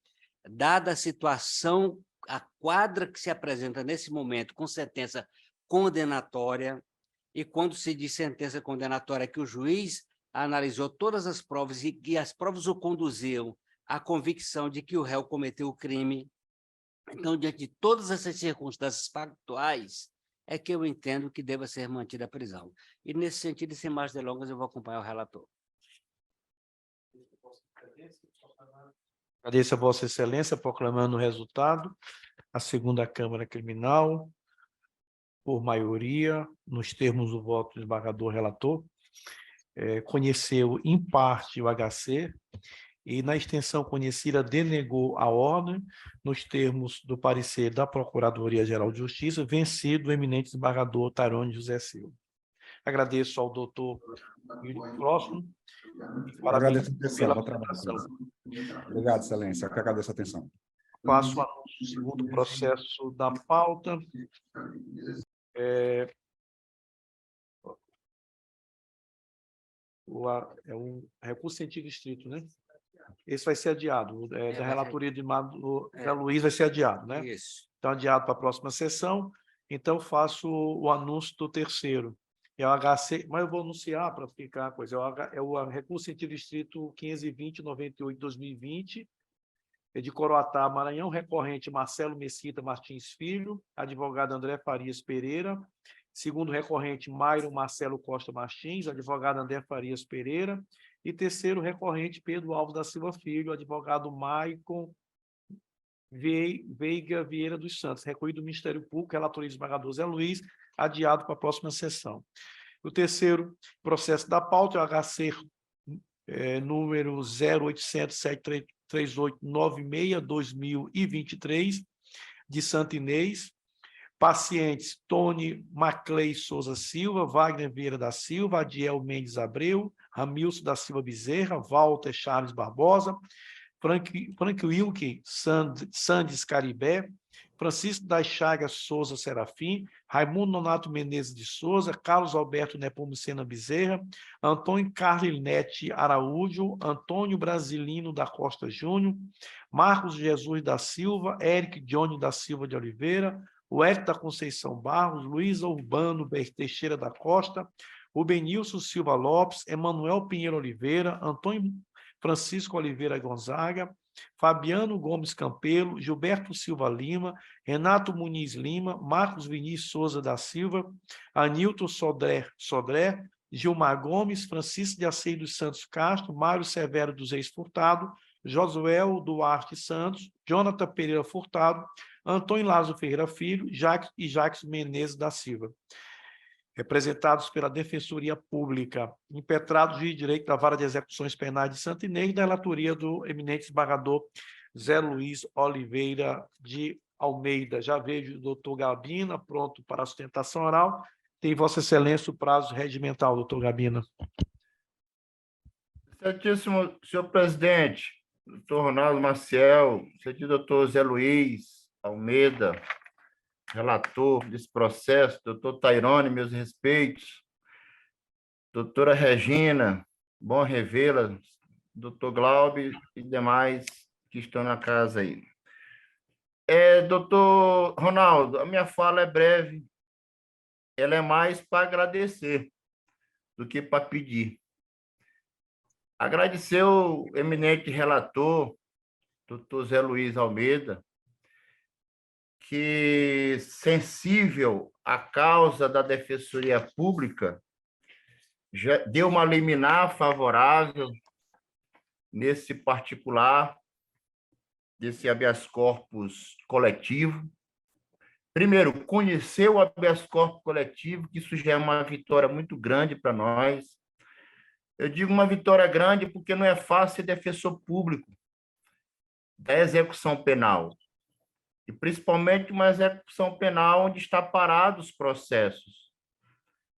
E: dada a situação, a quadra que se apresenta nesse momento com sentença condenatória, e quando se diz sentença condenatória, que o juiz analisou todas as provas e as provas o conduziam à convicção de que o réu cometeu o crime. Então, diante de todas essas circunstâncias factuais, é que eu entendo que deva ser mantida a prisão. E, nesse sentido, sem mais delongas, eu vou acompanhar o relator.
A: Agradeço a Vossa Excelência, proclamando o resultado. A segunda Câmara Criminal, por maioria, nos termos do voto do desembargador relator, conheceu em parte o HC e, na extensão conhecida, denegou a ordem nos termos do parecer da Procuradoria-Geral de Justiça, vencido o eminente desembargador Tarone José Silva. Agradeço ao doutor William Próximo e parabéns pela apresentação.
C: Obrigado, Excelência. Eu que agradeço a atenção.
A: Passo o anúncio do segundo processo da pauta. É um recurso científico estrito, né? Esse vai ser adiado. Da relatoria de Zé Luiz vai ser adiado, né?
E: Isso.
A: Então, adiado para a próxima sessão. Então, faço o anúncio do terceiro. É o HC, mas eu vou anunciar para ficar a coisa. É o recurso sentido distrito 520-98-2020, é de Coroatá, Maranhão, recorrente Marcelo Mesquita Martins Filho, advogado André Farias Pereira, segundo recorrente Mairo Marcelo Costa Martins, advogado André Farias Pereira, e terceiro recorrente Pedro Alves da Silva Filho, advogado Maicon Veiga Vieira dos Santos, recorrido do Ministério Público, relatoria do esmagador Zé Luiz, adiado para a próxima sessão. O terceiro processo da pauta é o HC número 0800-738-96-2023, de Santa Inês, pacientes Tony Maclay Souza Silva, Wagner Vieira da Silva, Adiel Mendes Abreu, Ramilson da Silva Bezerra, Walter Charles Barbosa, Frank Wilke Sandes Caribé, Francisco das Chagas Souza Serafim, Raimundo Nonato Menezes de Souza, Carlos Alberto Nepomuceno Bezerra, Antônio Carlinete Araújo, Antônio Brasilino da Costa Júnior, Marcos Jesus da Silva, Eric Johnny da Silva de Oliveira, o Érico da Conceição Barros, Luiz Urbano Teixeira da Costa, o Benilson Silva Lopes, Emanuel Pinheiro Oliveira, Antônio Francisco Oliveira Gonzaga, Fabiano Gomes Campelo, Gilberto Silva Lima, Renato Muniz Lima, Marcos Vinícius Souza da Silva, Anilton Sodré, Gilmar Gomes, Francisco de Assis dos Santos Castro, Mário Severo dos Reis Furtado, Josuel Duarte Santos, Jonathan Pereira Furtado, Antônio Lázaro Ferreira Filho e Jacques Menezes da Silva. Representados pela Defensoria Pública, impetrados de direito da Vara de Execuções Penais de Santa Inês, da relatoria do eminente esmagador Zé Luiz Oliveira de Almeida. Já vejo o doutor Gabina pronto para a sustentação oral. Tem Vossa Excelência o prazo regimental, doutor Gabina.
F: Excelentíssimo senhor presidente, doutor Ronaldo Maciel, excelentíssimo doutor Zé Luiz Almeida, relator desse processo, doutor Tairone, meus respeitos, doutora Regina, bom revê-la, doutor Glaube e demais que estão na casa aí. Doutor Ronaldo, a minha fala é breve, ela é mais para agradecer do que para pedir. Agradecer o eminente relator, doutor Zé Luiz Almeida, que, sensível à causa da Defensoria Pública, já deu uma liminar favorável nesse particular, desse habeas corpus coletivo. Primeiro, conhecer o habeas corpus coletivo, que isso já é uma vitória muito grande para nós. Eu digo uma vitória grande porque não é fácil ser defensor público da execução penal. E principalmente uma execução penal onde está parado os processos.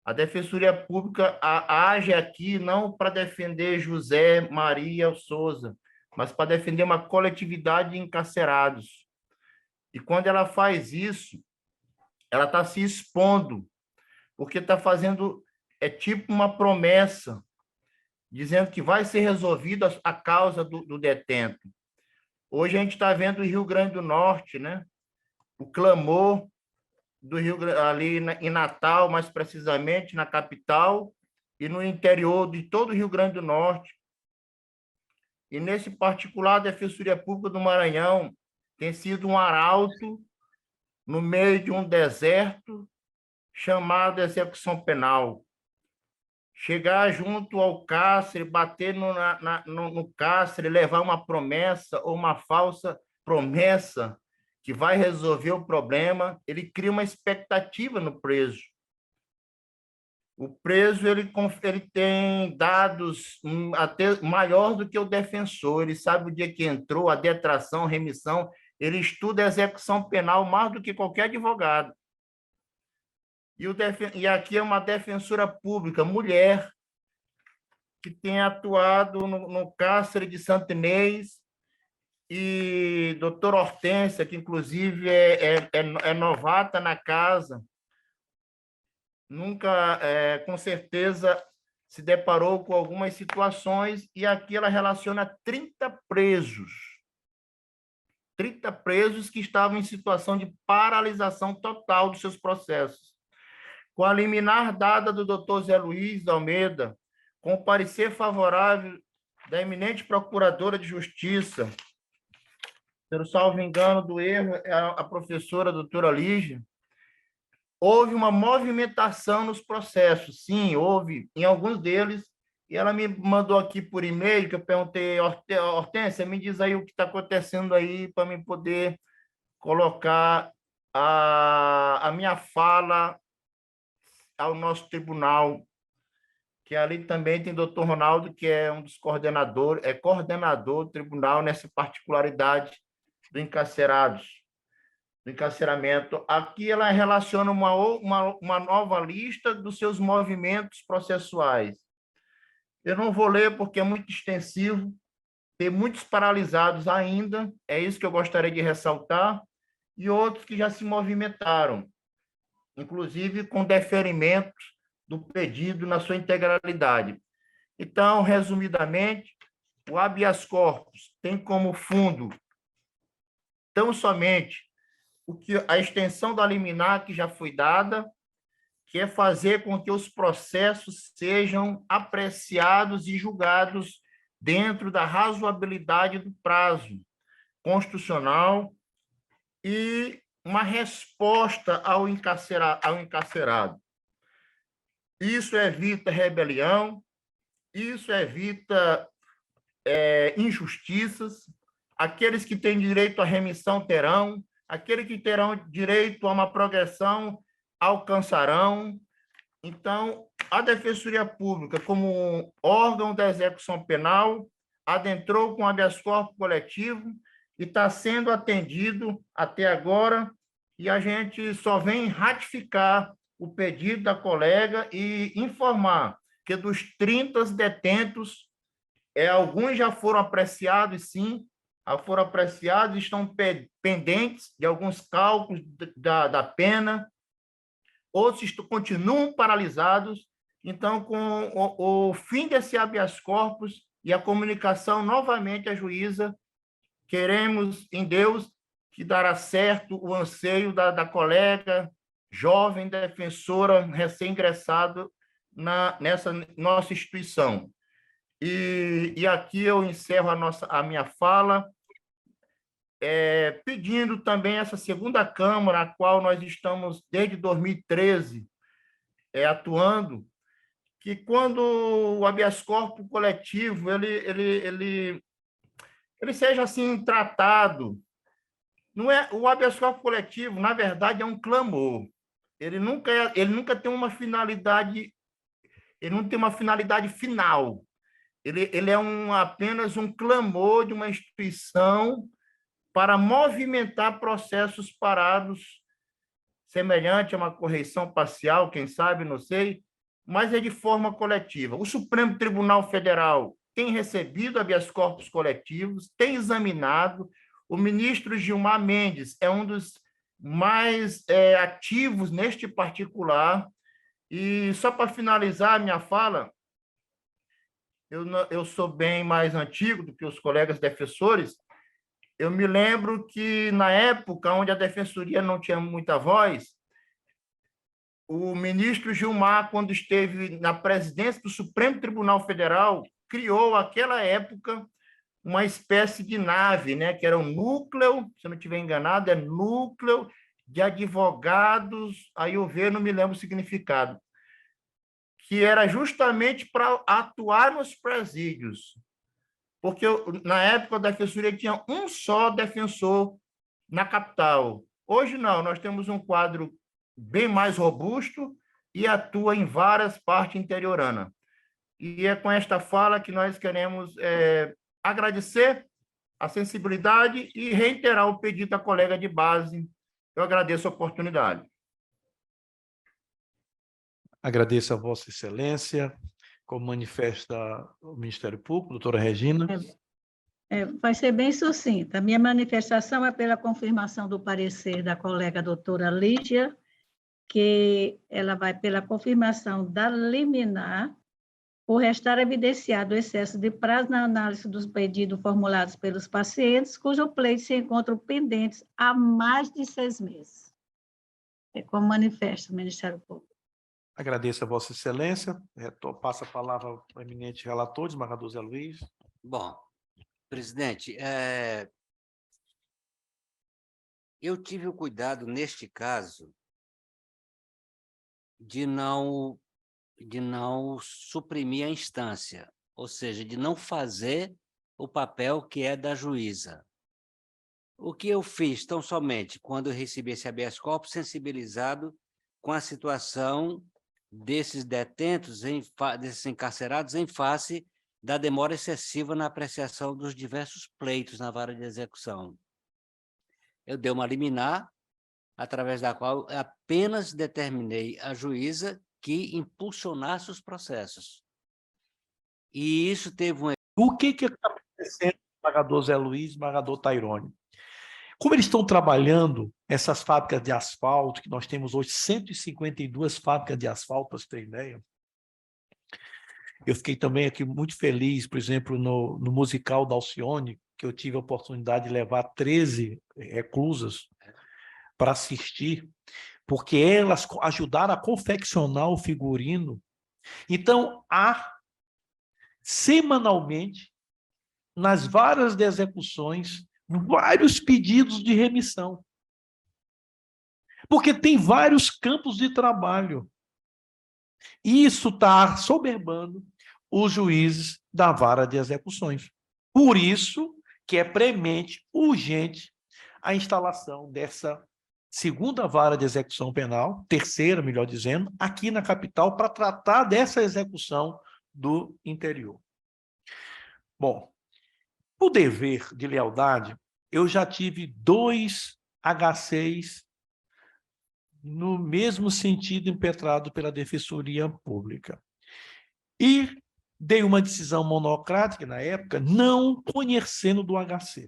F: A Defensoria Pública age aqui não para defender José Maria Souza, mas para defender uma coletividade de encarcerados. E quando ela faz isso, ela está se expondo, porque está fazendo, tipo uma promessa, dizendo que vai ser resolvida a causa do detento. Hoje a gente está vendo o Rio Grande do Norte, né? O clamor do Rio ali em Natal, mais precisamente na capital e no interior de todo o Rio Grande do Norte. E nesse particular, a Defensoria Pública do Maranhão tem sido um arauto no meio de um deserto chamado execução penal. Chegar junto ao cárcere, bater no cárcere, levar uma promessa ou uma falsa promessa que vai resolver o problema, ele cria uma expectativa no preso. O preso ele tem dados até maior do que o defensor, ele sabe o dia que entrou, a detração, remissão, ele estuda a execução penal mais do que qualquer advogado. E aqui é uma defensora pública, mulher, que tem atuado no cárcere de Santa Inês, e doutora Hortência, que inclusive é novata na casa, nunca, com certeza, se deparou com algumas situações, e aqui ela relaciona 30 presos. 30 presos que estavam em situação de paralisação total dos seus processos. Com a liminar dada do doutor Zé Luiz Almeida, com o parecer favorável da eminente procuradora de Justiça, pelo salvo engano do erro, a professora doutora Lígia, houve uma movimentação nos processos. Sim, houve em alguns deles, e ela me mandou aqui por e-mail, que eu perguntei, Hortência, me diz aí o que está acontecendo aí, para mim poder colocar a minha fala ao nosso tribunal, que ali também tem o doutor Ronaldo, que é um dos coordenadores, é coordenador do tribunal nessa particularidade do encarceramento. Aqui ela relaciona uma nova lista dos seus movimentos processuais. Eu não vou ler porque é muito extensivo, tem muitos paralisados ainda, é isso que eu gostaria de ressaltar, e outros que já se movimentaram, inclusive com deferimentos do pedido na sua integralidade. Então, resumidamente, o habeas corpus tem como fundo tão somente a extensão da liminar que já foi dada, que é fazer com que os processos sejam apreciados e julgados dentro da razoabilidade do prazo constitucional e uma resposta ao encarcerado. Isso evita rebelião, isso evita injustiças. Aqueles que têm direito à remissão terão, aqueles que terão direito a uma progressão alcançarão. Então, a Defensoria Pública, como órgão da execução penal, adentrou com habeas corpus coletivo e está sendo atendido até agora, e a gente só vem ratificar o pedido da colega e informar que dos 30 detentos, alguns já foram apreciados, sim, foram apreciados, estão pendentes de alguns cálculos da pena, outros continuam paralisados. Então, com o fim desse habeas corpus e a comunicação novamente à juíza, queremos em Deus que dará certo o anseio da colega jovem defensora recém-ingressado nessa nossa instituição. E aqui eu encerro a minha fala, pedindo também essa segunda Câmara, a qual nós estamos desde 2013 atuando, que quando o habeas corpus coletivo ele seja assim tratado. Não é o habeas corpus coletivo, na verdade, é um clamor. Ele nunca tem uma finalidade, ele não tem uma finalidade final. Ele é apenas um clamor de uma instituição para movimentar processos parados, semelhante a uma correição parcial, quem sabe, não sei, mas é de forma coletiva. O Supremo Tribunal Federal tem recebido habeas corpus coletivos, tem examinado. O ministro Gilmar Mendes é um dos mais ativos neste particular. E só para finalizar a minha fala, eu sou bem mais antigo do que os colegas defensores. Eu me lembro que, na época onde a Defensoria não tinha muita voz, o ministro Gilmar, quando esteve na presidência do Supremo Tribunal Federal, criou, naquela época, uma espécie de nave, né, que era um núcleo, se eu não estiver enganado, é núcleo de advogados, aí eu não me lembro o significado, que era justamente para atuar nos presídios. Porque, na época, a Defensoria tinha um só defensor na capital. Hoje, não, nós temos um quadro bem mais robusto e atua em várias partes interioranas. E é com esta fala que nós queremos agradecer a sensibilidade e reiterar o pedido da colega de base. Eu agradeço a oportunidade.
A: Agradeço a Vossa Excelência, como manifesta o Ministério Público, doutora Regina.
B: Vai ser bem sucinta. A minha manifestação é pela confirmação do parecer da colega doutora Lígia, que ela vai pela confirmação da liminar, por restar evidenciado o excesso de prazo na análise dos pedidos formulados pelos pacientes, cujo pleito se encontram pendentes há mais de 6 meses. É como manifesta o Ministério Público.
A: Agradeço a Vossa Excelência. Passo a palavra ao eminente relator, desembargador Zé Luiz.
E: Bom, presidente, eu tive o cuidado, neste caso, de não suprimir a instância, ou seja, de não fazer o papel que é da juíza. O que eu fiz, tão somente, quando eu recebi esse habeas corpus, sensibilizado com a situação desses detentos, desses encarcerados, em face da demora excessiva na apreciação dos diversos pleitos na vara de execução. Eu dei uma liminar, através da qual eu apenas determinei à juíza que impulsionasse os processos. E isso teve um...
A: O que está acontecendo, desembargador Zé Luiz, desembargador Tairone? Como eles estão trabalhando essas fábricas de asfalto, que nós temos hoje 152 fábricas de asfalto, para você ter ideia. Eu fiquei também aqui muito feliz, por exemplo, no musical da Alcione, que eu tive a oportunidade de levar 13 reclusas para assistir, porque elas ajudaram a confeccionar o figurino. Então, há, semanalmente, nas varas de execuções, vários pedidos de remissão. Porque tem vários campos de trabalho. Isso está soberbando os juízes da vara de execuções. Por isso que é premente, urgente, a instalação dessa segunda vara de execução penal, terceira, melhor dizendo, aqui na capital, para tratar dessa execução do interior. Bom, por dever de lealdade, eu já tive 2 HCs no mesmo sentido impetrado pela Defensoria Pública. E dei uma decisão monocrática, na época, não conhecendo do HC.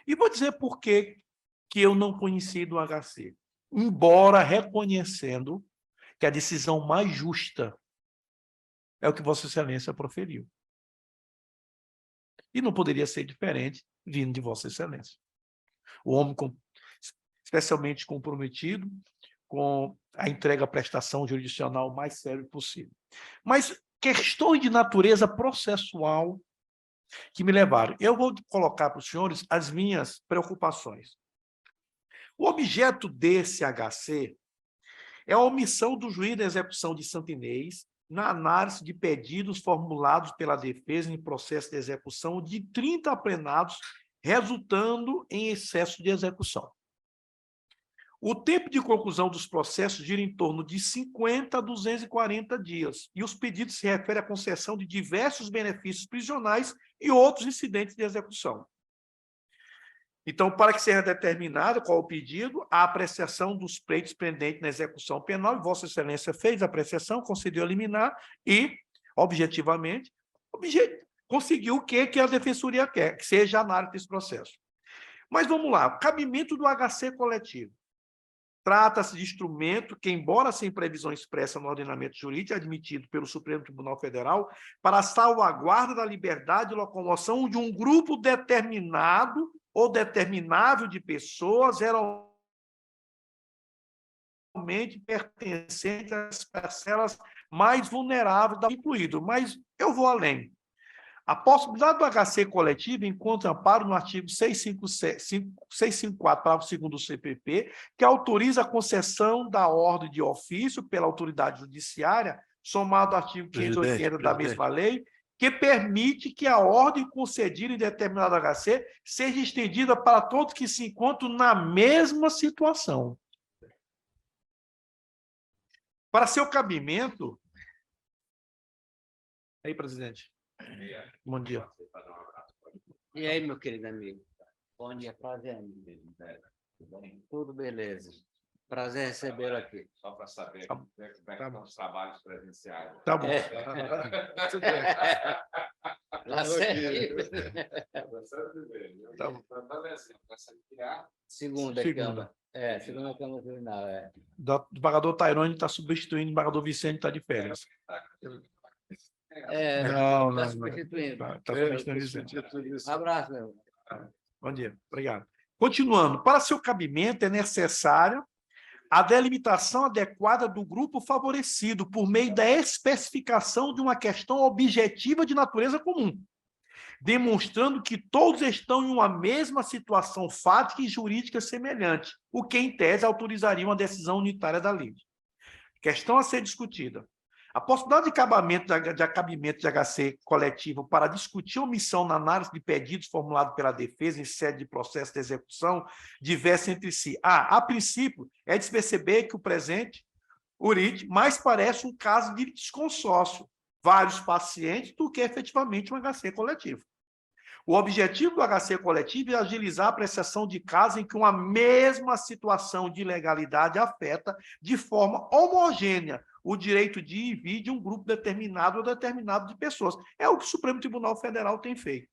A: E vou dizer por que eu não conheci do HC. Embora reconhecendo que a decisão mais justa é o que Vossa Excelência proferiu. E não poderia ser diferente vindo de Vossa Excelência. O homem especialmente comprometido com a entrega à prestação jurisdicional mais séria possível. Mas questões de natureza processual que me levaram. Eu vou colocar para os senhores as minhas preocupações. O objeto desse HC é a omissão do juiz da execução de Santo Inês na análise de pedidos formulados pela defesa em processo de execução de 30 apenados, resultando em excesso de execução. O tempo de conclusão dos processos gira em torno de 50 a 240 dias, e os pedidos se referem à concessão de diversos benefícios prisionais e outros incidentes de execução. Então, para que seja determinado qual o pedido, a apreciação dos pleitos pendentes na execução penal, Vossa Excelência fez a apreciação, concedeu a liminar e, objetivamente, conseguiu o que a Defensoria quer, que seja a análise desse processo. Mas vamos lá, cabimento do HC coletivo. Trata-se de instrumento que, embora sem previsão expressa no ordenamento jurídico, é admitido pelo Supremo Tribunal Federal para a salvaguarda da liberdade de locomoção de um grupo determinado ou determinável de pessoas, geralmente pertencentes às parcelas mais vulneráveis, incluído. Mas eu vou além. A possibilidade do HC coletivo encontra amparo no artigo 654, parágrafo 2º do CPP, que autoriza a concessão da ordem de ofício pela autoridade judiciária, somado ao artigo 580 da mesma lei, que permite que a ordem concedida em determinado HC seja estendida para todos que se encontram na mesma situação. Para seu cabimento... Aí, presidente. Bom dia.
E: E aí, meu querido amigo? Bom dia, prazer, amigo. Tudo beleza. Prazer recebê-lo aqui.
G: Só para saber como é que estão os trabalhos presenciais.
A: Tá bom.
E: Lá certinho.
A: Tá bom.
E: Segunda Câmara. Segunda Câmara Criminal.
A: O desembargador Tairone está substituindo, o desembargador Vicente está de férias. Não,
E: Está
A: não.
E: substituindo.
A: Está substituindo.
E: Abraço, meu.
A: Bom dia, obrigado. Continuando, para seu cabimento é necessário a delimitação adequada do grupo favorecido por meio da especificação de uma questão objetiva de natureza comum, demonstrando que todos estão em uma mesma situação fática e jurídica semelhante, o que, em tese, autorizaria uma decisão unitária da lei. Questão a ser discutida. A possibilidade de acabamento de HC coletivo para discutir omissão na análise de pedidos formulados pela defesa em sede de processo de execução diversa entre si. A princípio, é de se perceber que o presente, URIT, mais parece um caso de desconsórcio, vários pacientes, do que efetivamente um HC coletivo. O objetivo do HC coletivo é agilizar a apreciação de casos em que uma mesma situação de ilegalidade afeta de forma homogênea o direito de ir e vir de um grupo determinado ou determinado de pessoas. É o que o Supremo Tribunal Federal tem feito.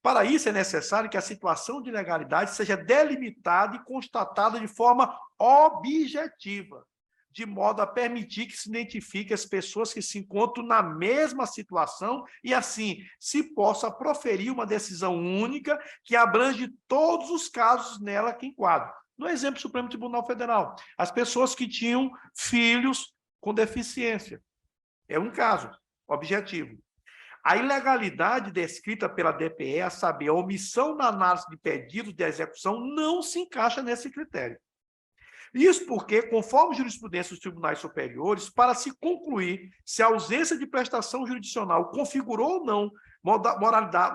A: Para isso, é necessário que a situação de ilegalidade seja delimitada e constatada de forma objetiva, de modo a permitir que se identifique as pessoas que se encontram na mesma situação e, assim, se possa proferir uma decisão única que abrange todos os casos nela que enquadram. No exemplo do Supremo Tribunal Federal, as pessoas que tinham filhos com deficiência. É um caso objetivo. A ilegalidade descrita pela DPE, a saber, a omissão na análise de pedidos de execução, não se encaixa nesse critério. Isso porque, conforme jurisprudência dos tribunais superiores, para se concluir se a ausência de prestação jurisdicional configurou ou não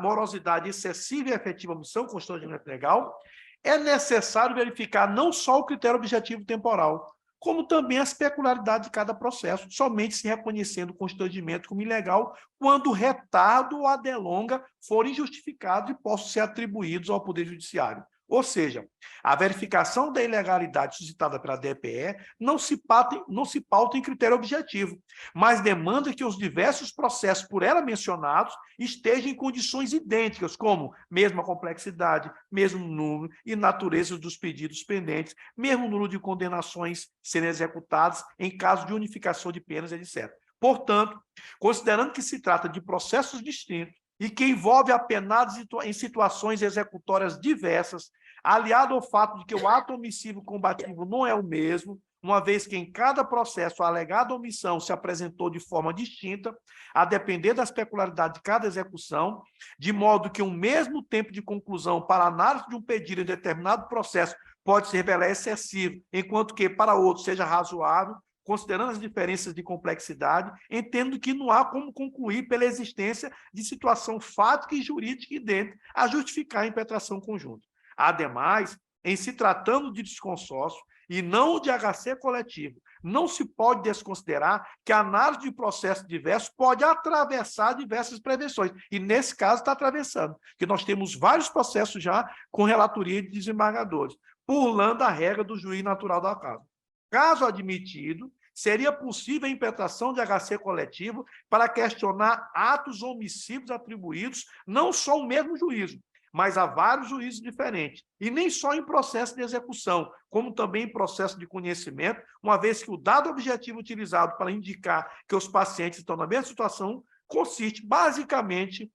A: morosidade excessiva e efetiva omissão constrangimento legal, é necessário verificar não só o critério objetivo temporal, como também as peculiaridades de cada processo, somente se reconhecendo o constrangimento como ilegal quando o retardo ou a delonga forem justificados e possam ser atribuídos ao Poder Judiciário. Ou seja, a verificação da ilegalidade suscitada pela DPE não se pauta em critério objetivo, mas demanda que os diversos processos por ela mencionados estejam em condições idênticas, como mesma complexidade, mesmo número e natureza dos pedidos pendentes, mesmo número de condenações serem executadas em caso de unificação de penas, etc. Portanto, considerando que se trata de processos distintos e que envolve apenados em situações executórias diversas, aliado ao fato de que o ato omissivo combativo não é o mesmo, uma vez que em cada processo a alegada omissão se apresentou de forma distinta, a depender das peculiaridades de cada execução, de modo que um mesmo tempo de conclusão para a análise de um pedido em determinado processo pode se revelar excessivo, enquanto que para outro seja razoável, considerando as diferenças de complexidade, entendo que não há como concluir pela existência de situação fática e jurídica idêntica a justificar a impetração conjunta. Ademais, em se tratando de desconsórcio e não de HC coletivo, não se pode desconsiderar que a análise de processos diversos pode atravessar diversas prevenções, e nesse caso está atravessando, que nós temos vários processos já com relatoria de desembargadores, burlando a regra do juiz natural da causa. Caso admitido, seria possível a impetração de HC coletivo para questionar atos omissivos atribuídos não só ao mesmo juízo, mas a vários juízes diferentes, e nem só em processo de execução, como também em processo de conhecimento, uma vez que o dado objetivo utilizado para indicar que os pacientes estão na mesma situação consiste, basicamente,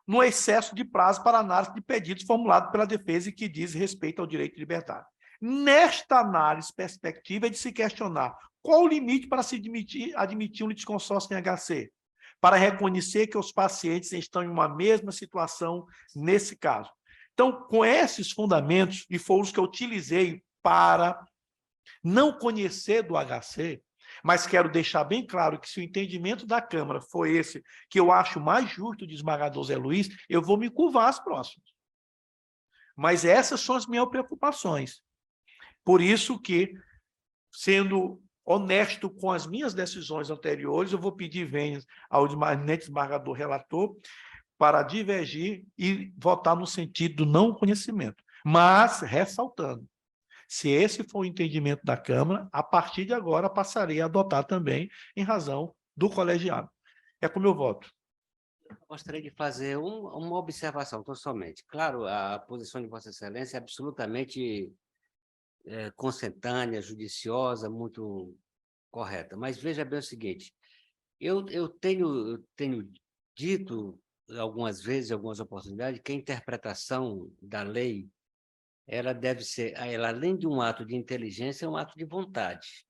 A: no excesso de prazo para análise de pedidos formulados pela defesa e que diz respeito ao direito de liberdade. Nesta análise, perspectiva é de se questionar qual o limite para se admitir um litisconsórcio em HC, para reconhecer que os pacientes estão em uma mesma situação nesse caso. Então, com esses fundamentos, e foram os que eu utilizei para não conhecer do HC, mas quero deixar bem claro que se o entendimento da Câmara foi esse, que eu acho mais justo de esmagador Zé Luiz, eu vou me curvar às próximas. Mas essas são as minhas preocupações. Por isso que, sendo honesto com as minhas decisões anteriores, eu vou pedir venhas ao desembargador relator para divergir e votar no sentido do não conhecimento. Mas, ressaltando, se esse for o entendimento da Câmara, a partir de agora passarei a adotar também em razão do colegiado. É como eu voto.
E: Eu gostaria de fazer uma observação, tão somente. Claro, a posição de Vossa Excelência é absolutamente consentânea, judiciosa, muito correta. Mas veja bem o seguinte, Eu tenho dito algumas vezes, em algumas oportunidades, que a interpretação da lei ela deve ser, ela, além de um ato de inteligência, é um ato de vontade.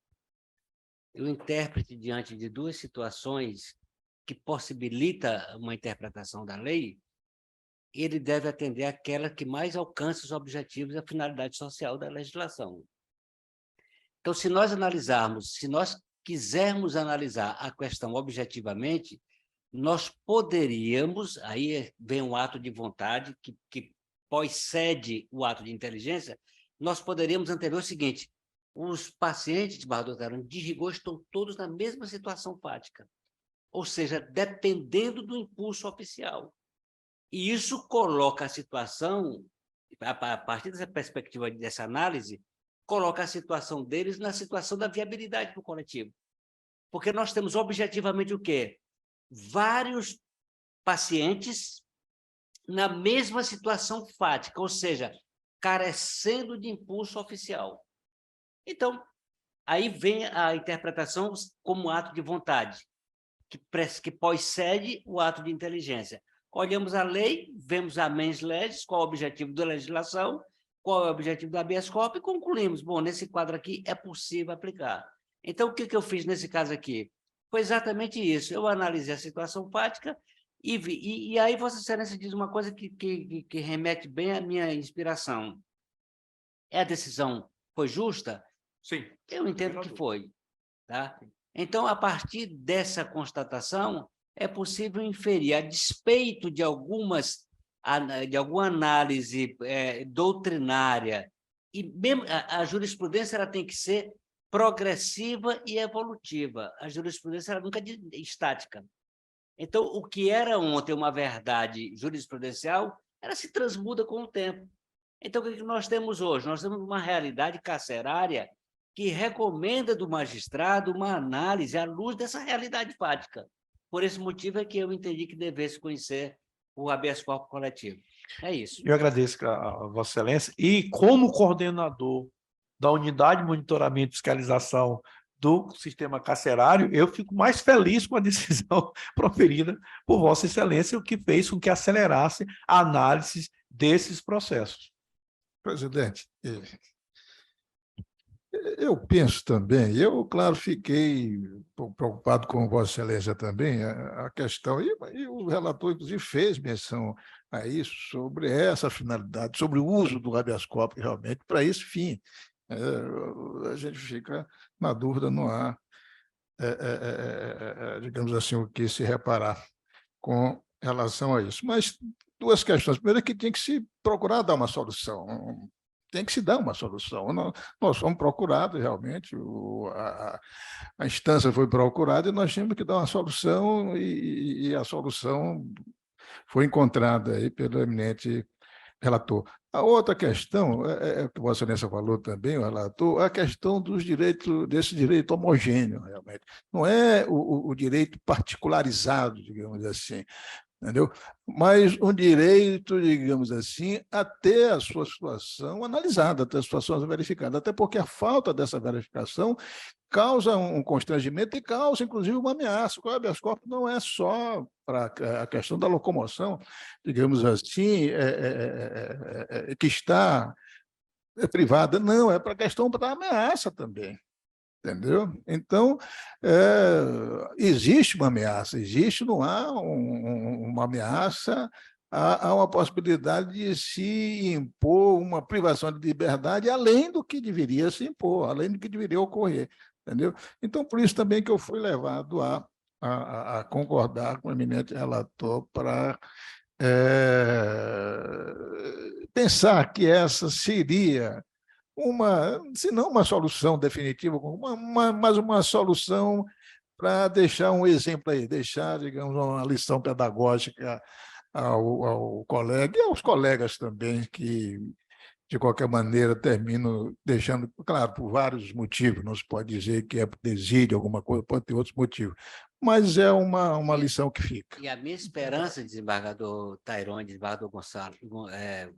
E: O intérprete, diante de duas situações que possibilita uma interpretação da lei, ele deve atender àquela que mais alcança os objetivos e a finalidade social da legislação. Então, se nós quisermos analisar a questão objetivamente, nós poderíamos, aí vem um ato de vontade que pós-cede o ato de inteligência, nós poderíamos antever o seguinte: os pacientes de Barra do Tairone, de rigor, estão todos na mesma situação fática, ou seja, dependendo do impulso oficial. E isso coloca a situação, a partir dessa perspectiva, dessa análise, coloca a situação deles na situação da viabilidade do coletivo. Porque nós temos objetivamente o quê? Vários pacientes na mesma situação fática, ou seja, carecendo de impulso oficial. Então, aí vem a interpretação como ato de vontade, que pós-cede o ato de inteligência. Olhamos a lei, vemos a mens legis, qual é o objetivo da legislação, qual é o objetivo da habeas corpus, e concluímos, bom, nesse quadro aqui é possível aplicar. Então, o que eu fiz nesse caso aqui? Foi exatamente isso. Eu analisei a situação fática e aí Vossa Excelência diz uma coisa que remete bem à minha inspiração. A decisão foi justa?
A: Sim.
E: Eu entendo que foi. Tá? Então, a partir dessa constatação, é possível inferir, a despeito de alguma análise doutrinária, e mesmo a jurisprudência ela tem que ser progressiva e evolutiva. A jurisprudência ela nunca é estática. Então, o que era ontem uma verdade jurisprudencial, ela se transmuda com o tempo. Então, o que nós temos hoje? Nós temos uma realidade carcerária que recomenda do magistrado uma análise à luz dessa realidade fática. Por esse motivo é que eu entendi que devesse conhecer o habeas corpus coletivo. É isso.
A: Eu agradeço a Vossa Excelência. E, como coordenador da Unidade de Monitoramento e Fiscalização do Sistema Carcerário, eu fico mais feliz com a decisão proferida por Vossa Excelência, o que fez com que acelerasse a análise desses processos.
D: Presidente, eu penso também, claro, fiquei preocupado com Vossa Excelência também, a questão, e o relator, inclusive, fez menção a isso, sobre essa finalidade, sobre o uso do habeas corpus, realmente, para esse fim. A gente fica na dúvida, não há, digamos assim, o que se reparar com relação a isso. Mas duas questões. Primeiro é que tem que se procurar dar uma solução, tem que se dar uma solução. Nós fomos procurados, realmente, a instância foi procurada e nós tínhamos que dar uma solução e a solução foi encontrada aí pelo eminente relator. A outra questão, que Vossa Excelência falou também, o relator, a questão dos direitos, desse direito homogêneo, realmente. Não é o direito particularizado, digamos assim, entendeu? Mas um direito, digamos assim, a ter a sua situação analisada, a ter a situação verificada, até porque a falta dessa verificação causa um constrangimento e causa, inclusive, uma ameaça. O habeas corpus não é só para a questão da locomoção, digamos assim, que está privada, não, é para a questão da ameaça também. Entendeu? Então, existe uma ameaça, não há uma ameaça, há uma possibilidade de se impor uma privação de liberdade além do que deveria se impor, além do que deveria ocorrer, entendeu? Então, por isso também que eu fui levado a concordar com o eminente relator para pensar que essa seria se não uma solução definitiva, mas uma solução para deixar um exemplo aí, deixar, digamos, uma lição pedagógica ao colega e aos colegas também, que, de qualquer maneira, terminam deixando, claro, por vários motivos, não se pode dizer que é por desídio, alguma coisa, pode ter outros motivos, mas é uma lição que fica.
E: E a minha esperança, desembargador Tairone, desembargador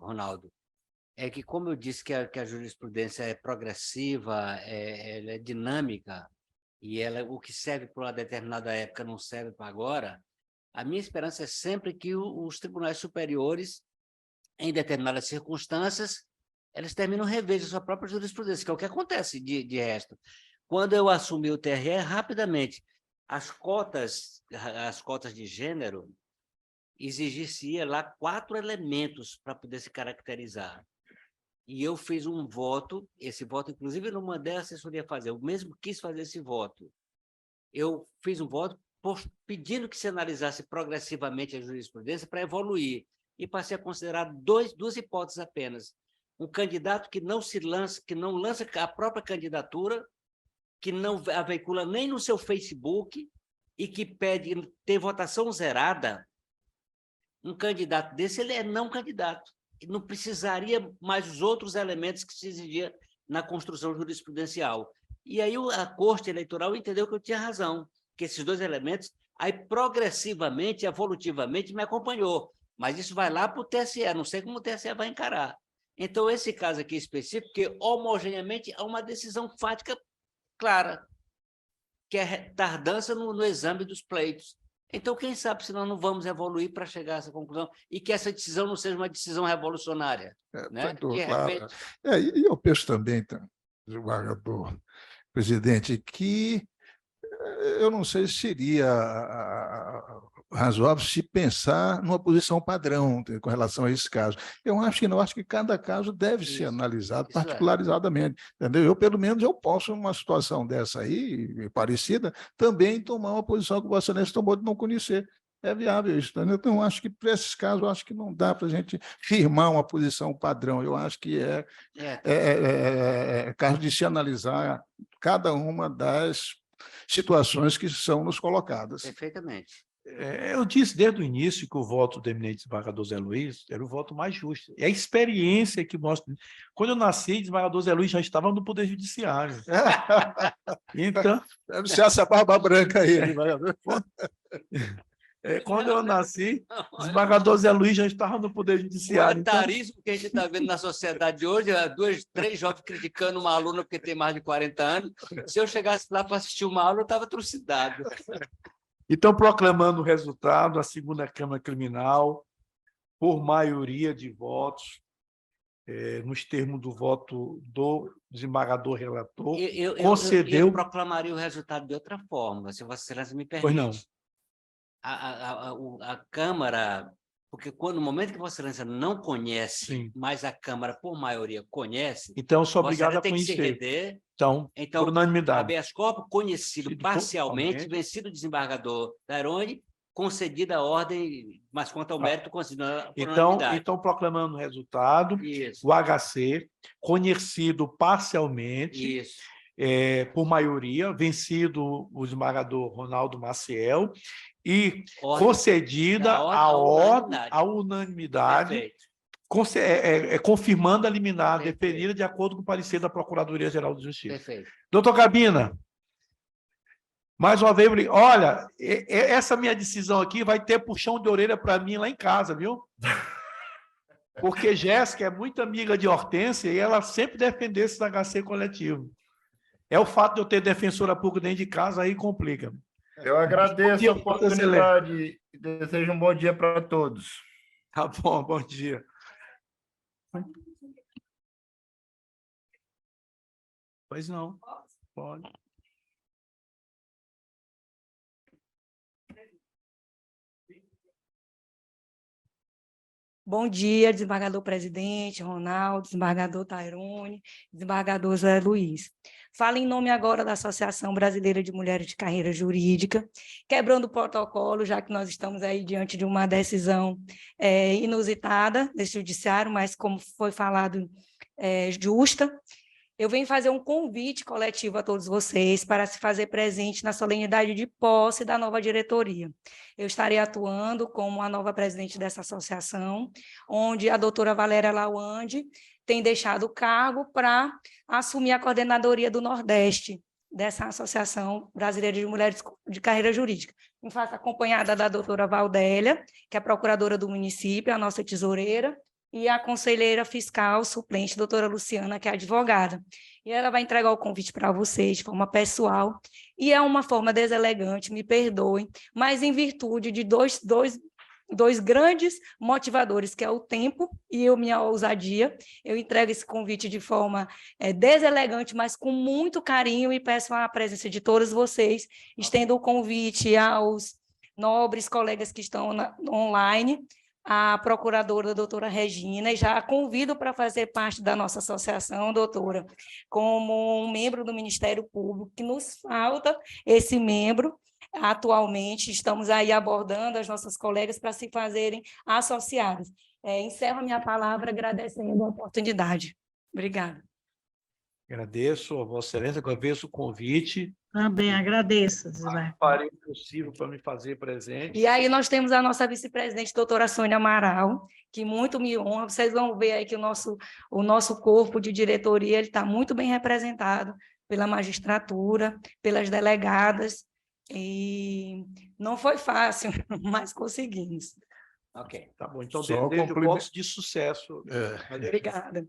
E: Ronaldo, é que, como eu disse que a jurisprudência é progressiva, ela é dinâmica, e o que serve para uma determinada época não serve para agora, a minha esperança é sempre que os tribunais superiores, em determinadas circunstâncias, eles terminam revendo a sua própria jurisprudência, que é o que acontece de resto. Quando eu assumi o TRE, rapidamente, as cotas de gênero, exigir-se-ia lá 4 elementos para poder se caracterizar. E eu fiz um voto, esse voto, inclusive, eu não mandei a assessoria fazer, eu mesmo quis fazer esse voto. Eu fiz um voto pedindo que se analisasse progressivamente a jurisprudência para evoluir, e passei a considerar duas hipóteses apenas. Um candidato que não lança a própria candidatura, que não a veicula nem no seu Facebook e que pede ter votação zerada. Um candidato desse, ele é não candidato. Não precisaria mais os outros elementos que se exigia na construção jurisprudencial. E aí a Corte Eleitoral entendeu que eu tinha razão, que esses 2 elementos, aí progressivamente, evolutivamente, me acompanhou. Mas isso vai lá para o TSE, não sei como o TSE vai encarar. Então, esse caso aqui específico, que homogeneamente há uma decisão fática clara, que é tardança no exame dos pleitos. Então, quem sabe se nós não vamos evoluir para chegar a essa conclusão e que essa decisão não seja uma decisão revolucionária. Né? Que,
D: claro.
E: repente...
D: E eu penso também, desembargador presidente, que eu não sei se seria razoável se pensar numa posição padrão com relação a esse caso. Eu acho que não, acho que cada caso deve ser analisado particularizadamente, entendeu? Eu, pelo menos, eu posso, numa situação dessa aí, parecida, também tomar uma posição que o Vossa Excelência tomou de não conhecer. É viável isso, entendeu? Então, acho que, para esses casos, eu acho que não dá para a gente firmar uma posição padrão. Eu acho que é caso de se analisar cada uma das situações que são nos colocadas.
E: Perfeitamente.
A: Eu disse desde o início que o voto do eminente desembargador Zé Luiz era o voto mais justo. É a experiência que mostra. Quando eu nasci, o desembargador Zé Luiz já estava no Poder Judiciário. Então...
D: Deve ser essa barba branca aí, desembargador.
A: Quando eu nasci, o desembargador Zé Luiz já estava no Poder Judiciário.
E: O etarismo que a gente está vendo na sociedade hoje, 3 jovens criticando uma aluna porque tem mais de 40 anos. Se eu chegasse lá para assistir uma aula, eu estava trucidado.
A: Então, proclamando o resultado, a segunda Câmara Criminal, por maioria de votos, nos termos do voto do desembargador relator, concedeu...
E: Eu proclamaria o resultado de outra forma, se Vossa Excelência me permite.
A: Pois não.
E: A Câmara, porque no momento que Vossa Excelência não conhece,
A: Sim,
E: mas a Câmara, por maioria, conhece,
A: então eu sou obrigado a
E: tem que se
A: conhecer.
E: render.
A: Então, por unanimidade.
E: Habeas corpus conhecido parcialmente, vencido o desembargador Taironi, concedida a ordem, mas quanto ao mérito, concedida por unanimidade.
A: Então, proclamando o resultado,
E: Isso.
A: o HC, conhecido parcialmente,
E: Isso.
A: Por maioria, vencido o desembargador Ronaldo Maciel, e concedida a unanimidade, confirmando a liminar deferida de acordo com o parecer da Procuradoria-Geral de Justiça.
E: Perfeito.
A: Doutor Gabina, mais uma vez, olha, essa minha decisão aqui vai ter puxão de orelha para mim lá em casa, viu? Porque Jéssica é muito amiga de Hortência e ela sempre defendeu esse HC coletivo. É o fato de eu ter defensora pública dentro de casa, aí complica.
F: Eu agradeço a oportunidade e desejo um bom dia para todos.
A: Tá bom, bom dia. Pois não, pode.
H: Bom dia, desembargador presidente, Ronaldo, desembargador Taironi, desembargador Zé Luiz. Falo em nome agora da Associação Brasileira de Mulheres de Carreira Jurídica, quebrando o protocolo, já que nós estamos aí diante de uma decisão inusitada desse judiciário, mas como foi falado, justa. Eu venho fazer um convite coletivo a todos vocês para se fazer presente na solenidade de posse da nova diretoria. Eu estarei atuando como a nova presidente dessa associação, onde a doutora Valéria Lawande tem deixado o cargo para assumir a coordenadoria do Nordeste dessa Associação Brasileira de Mulheres de Carreira Jurídica. Me faço acompanhada da doutora Valdélia, que é procuradora do município, a nossa tesoureira, e a conselheira fiscal suplente, doutora Luciana, que é advogada. E ela vai entregar o convite para vocês de forma pessoal, e é uma forma deselegante, me perdoem, mas em virtude de dois grandes motivadores, que é o tempo e a minha ousadia. Eu entrego esse convite de forma deselegante, mas com muito carinho, e peço a presença de todos vocês. Estendo o convite aos nobres colegas que estão online, a procuradora, a doutora Regina, e já a convido para fazer parte da nossa associação, doutora, como um membro do Ministério Público, que nos falta esse membro. Atualmente, estamos aí abordando as nossas colegas para se fazerem associadas. Encerro a minha palavra agradecendo a oportunidade. Obrigada.
A: Agradeço a Vossa Excelência, agradeço o convite.
B: Também agradeço, desembargador.
A: Farei o possível para me fazer presente.
H: E aí nós temos a nossa vice-presidente, doutora Sônia Amaral, que muito me honra. Vocês vão ver aí que o nosso corpo de diretoria está muito bem representado pela magistratura, pelas delegadas, e não foi fácil, mas conseguimos.
E: Ok.
A: Tá bom, então
D: Só
A: desejo
D: complemento-
A: votos de sucesso.
H: Obrigada.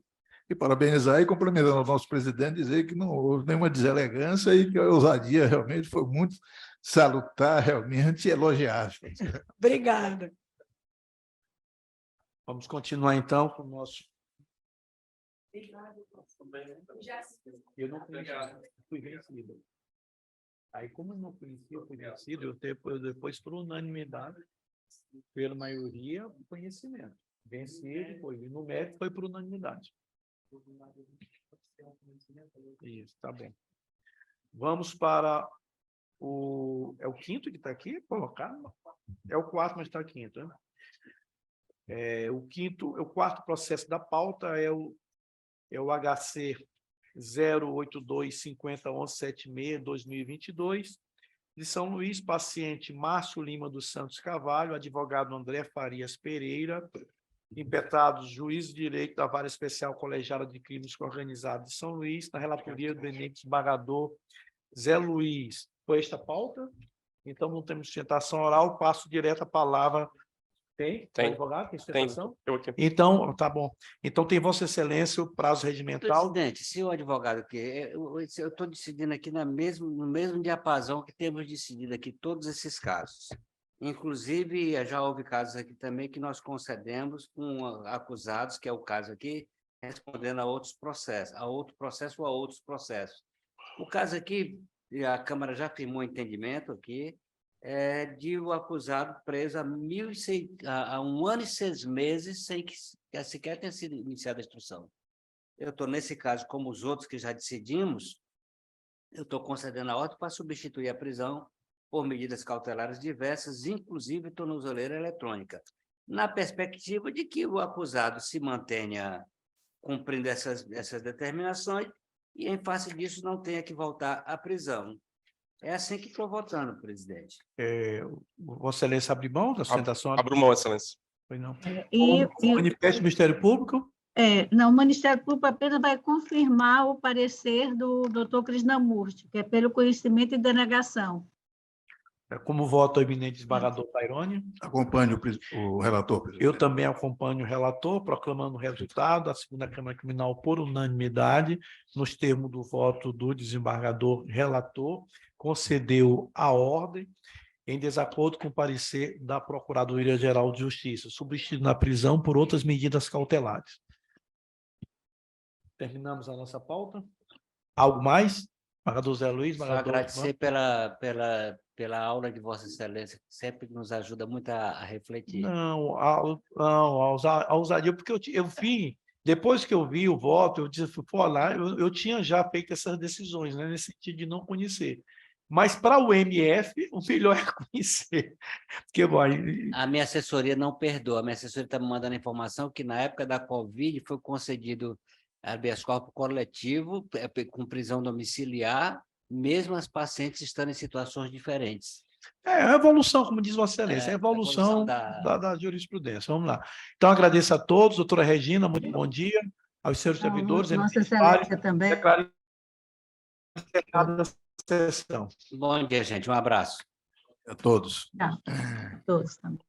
D: E parabenizar e cumprimentando o nosso presidente, dizer que não houve nenhuma deselegância e que a ousadia realmente foi muito salutar, realmente elogiável.
H: Obrigada.
A: Vamos continuar, então, com o nosso... Eu não conhecia, fui vencido. Aí, como eu não conhecia, eu fui vencido, eu depois, por unanimidade, pela maioria, conhecimento. Venci, depois, no mérito, foi por unanimidade. Isso, tá bom. Vamos para o... É o quinto que está aqui colocado? É o quarto, mas está quinto, né? O quarto processo da pauta é o HC 082501176-2022, de São Luís, paciente Márcio Lima dos Santos Carvalho, advogado André Farias Pereira, impetados juiz de direito da Vara Especial Colegiada de Crimes Organizados de São Luís, na relatoria do eminente desembargador Zé Luiz. Foi esta a pauta? Então, não temos sustentação oral, passo direto a palavra. Tem?
I: Tem.
A: Advogado, tem sustentação?
I: Eu aqui.
A: Então, tá bom. Então, tem Vossa Excelência o prazo regimental.
E: Presidente, se o advogado que eu estou decidindo aqui no mesmo diapasão que temos decidido aqui todos esses casos. Inclusive, já houve casos aqui também que nós concedemos com acusados, que é o caso aqui, respondendo a outros processos, a outro processo ou a outros processos. O caso aqui, a Câmara já firmou entendimento aqui, de o acusado preso há 1 ano e 6 meses sem que sequer tenha sido iniciada a instrução. Eu estou, nesse caso, como os outros que já decidimos, eu estou concedendo a ordem para substituir a prisão por medidas cautelares diversas, inclusive tornozeleira eletrônica, na perspectiva de que o acusado se mantenha cumprindo essas determinações e, em face disso, não tenha que voltar à prisão. É assim que estou votando, presidente.
A: Vossa Excelência abre mão da sustentação?
I: Abro mão, Excelência.
A: Foi não.
B: E
A: Manifesto do Ministério Público?
B: não, o Ministério Público apenas vai confirmar o parecer do doutor Krishnamurti, que é pelo conhecimento e denegação.
A: Como voto o eminente desembargador Tairone?
D: Acompanhe o relator, presidente.
A: Eu também acompanho o relator, proclamando o resultado da segunda Câmara Criminal por unanimidade, nos termos do voto do desembargador relator, concedeu a ordem, em desacordo com o parecer da Procuradoria-Geral de Justiça, substituindo a prisão por outras medidas cautelares. Terminamos a nossa pauta. Algo mais? Desembargador Zé Luiz,
E: Só
A: desembargador...
E: agradecer pela aula de Vossa Excelência, que sempre nos ajuda muito a refletir.
A: Não, a ousadia, porque eu vi, depois que eu vi o voto, eu disse, pô, lá, eu tinha já feito essas decisões, né, nesse sentido de não conhecer. Mas para o MF, o melhor é conhecer. Porque,
E: A minha assessoria não perdoa, a minha assessoria está me mandando informação que na época da Covid foi concedido habeas corpus coletivo com prisão domiciliar, mesmo as pacientes estando em situações diferentes.
A: É a evolução, como diz Vossa Excelência, é a evolução da jurisprudência. Vamos lá. Então, agradeço a todos, doutora Regina, muito bom dia, aos senhores servidores.
B: Vossa Excelência também.
A: Declaro encerrada a sessão.
E: Bom dia, gente. Um abraço.
D: A todos.
B: Todos também.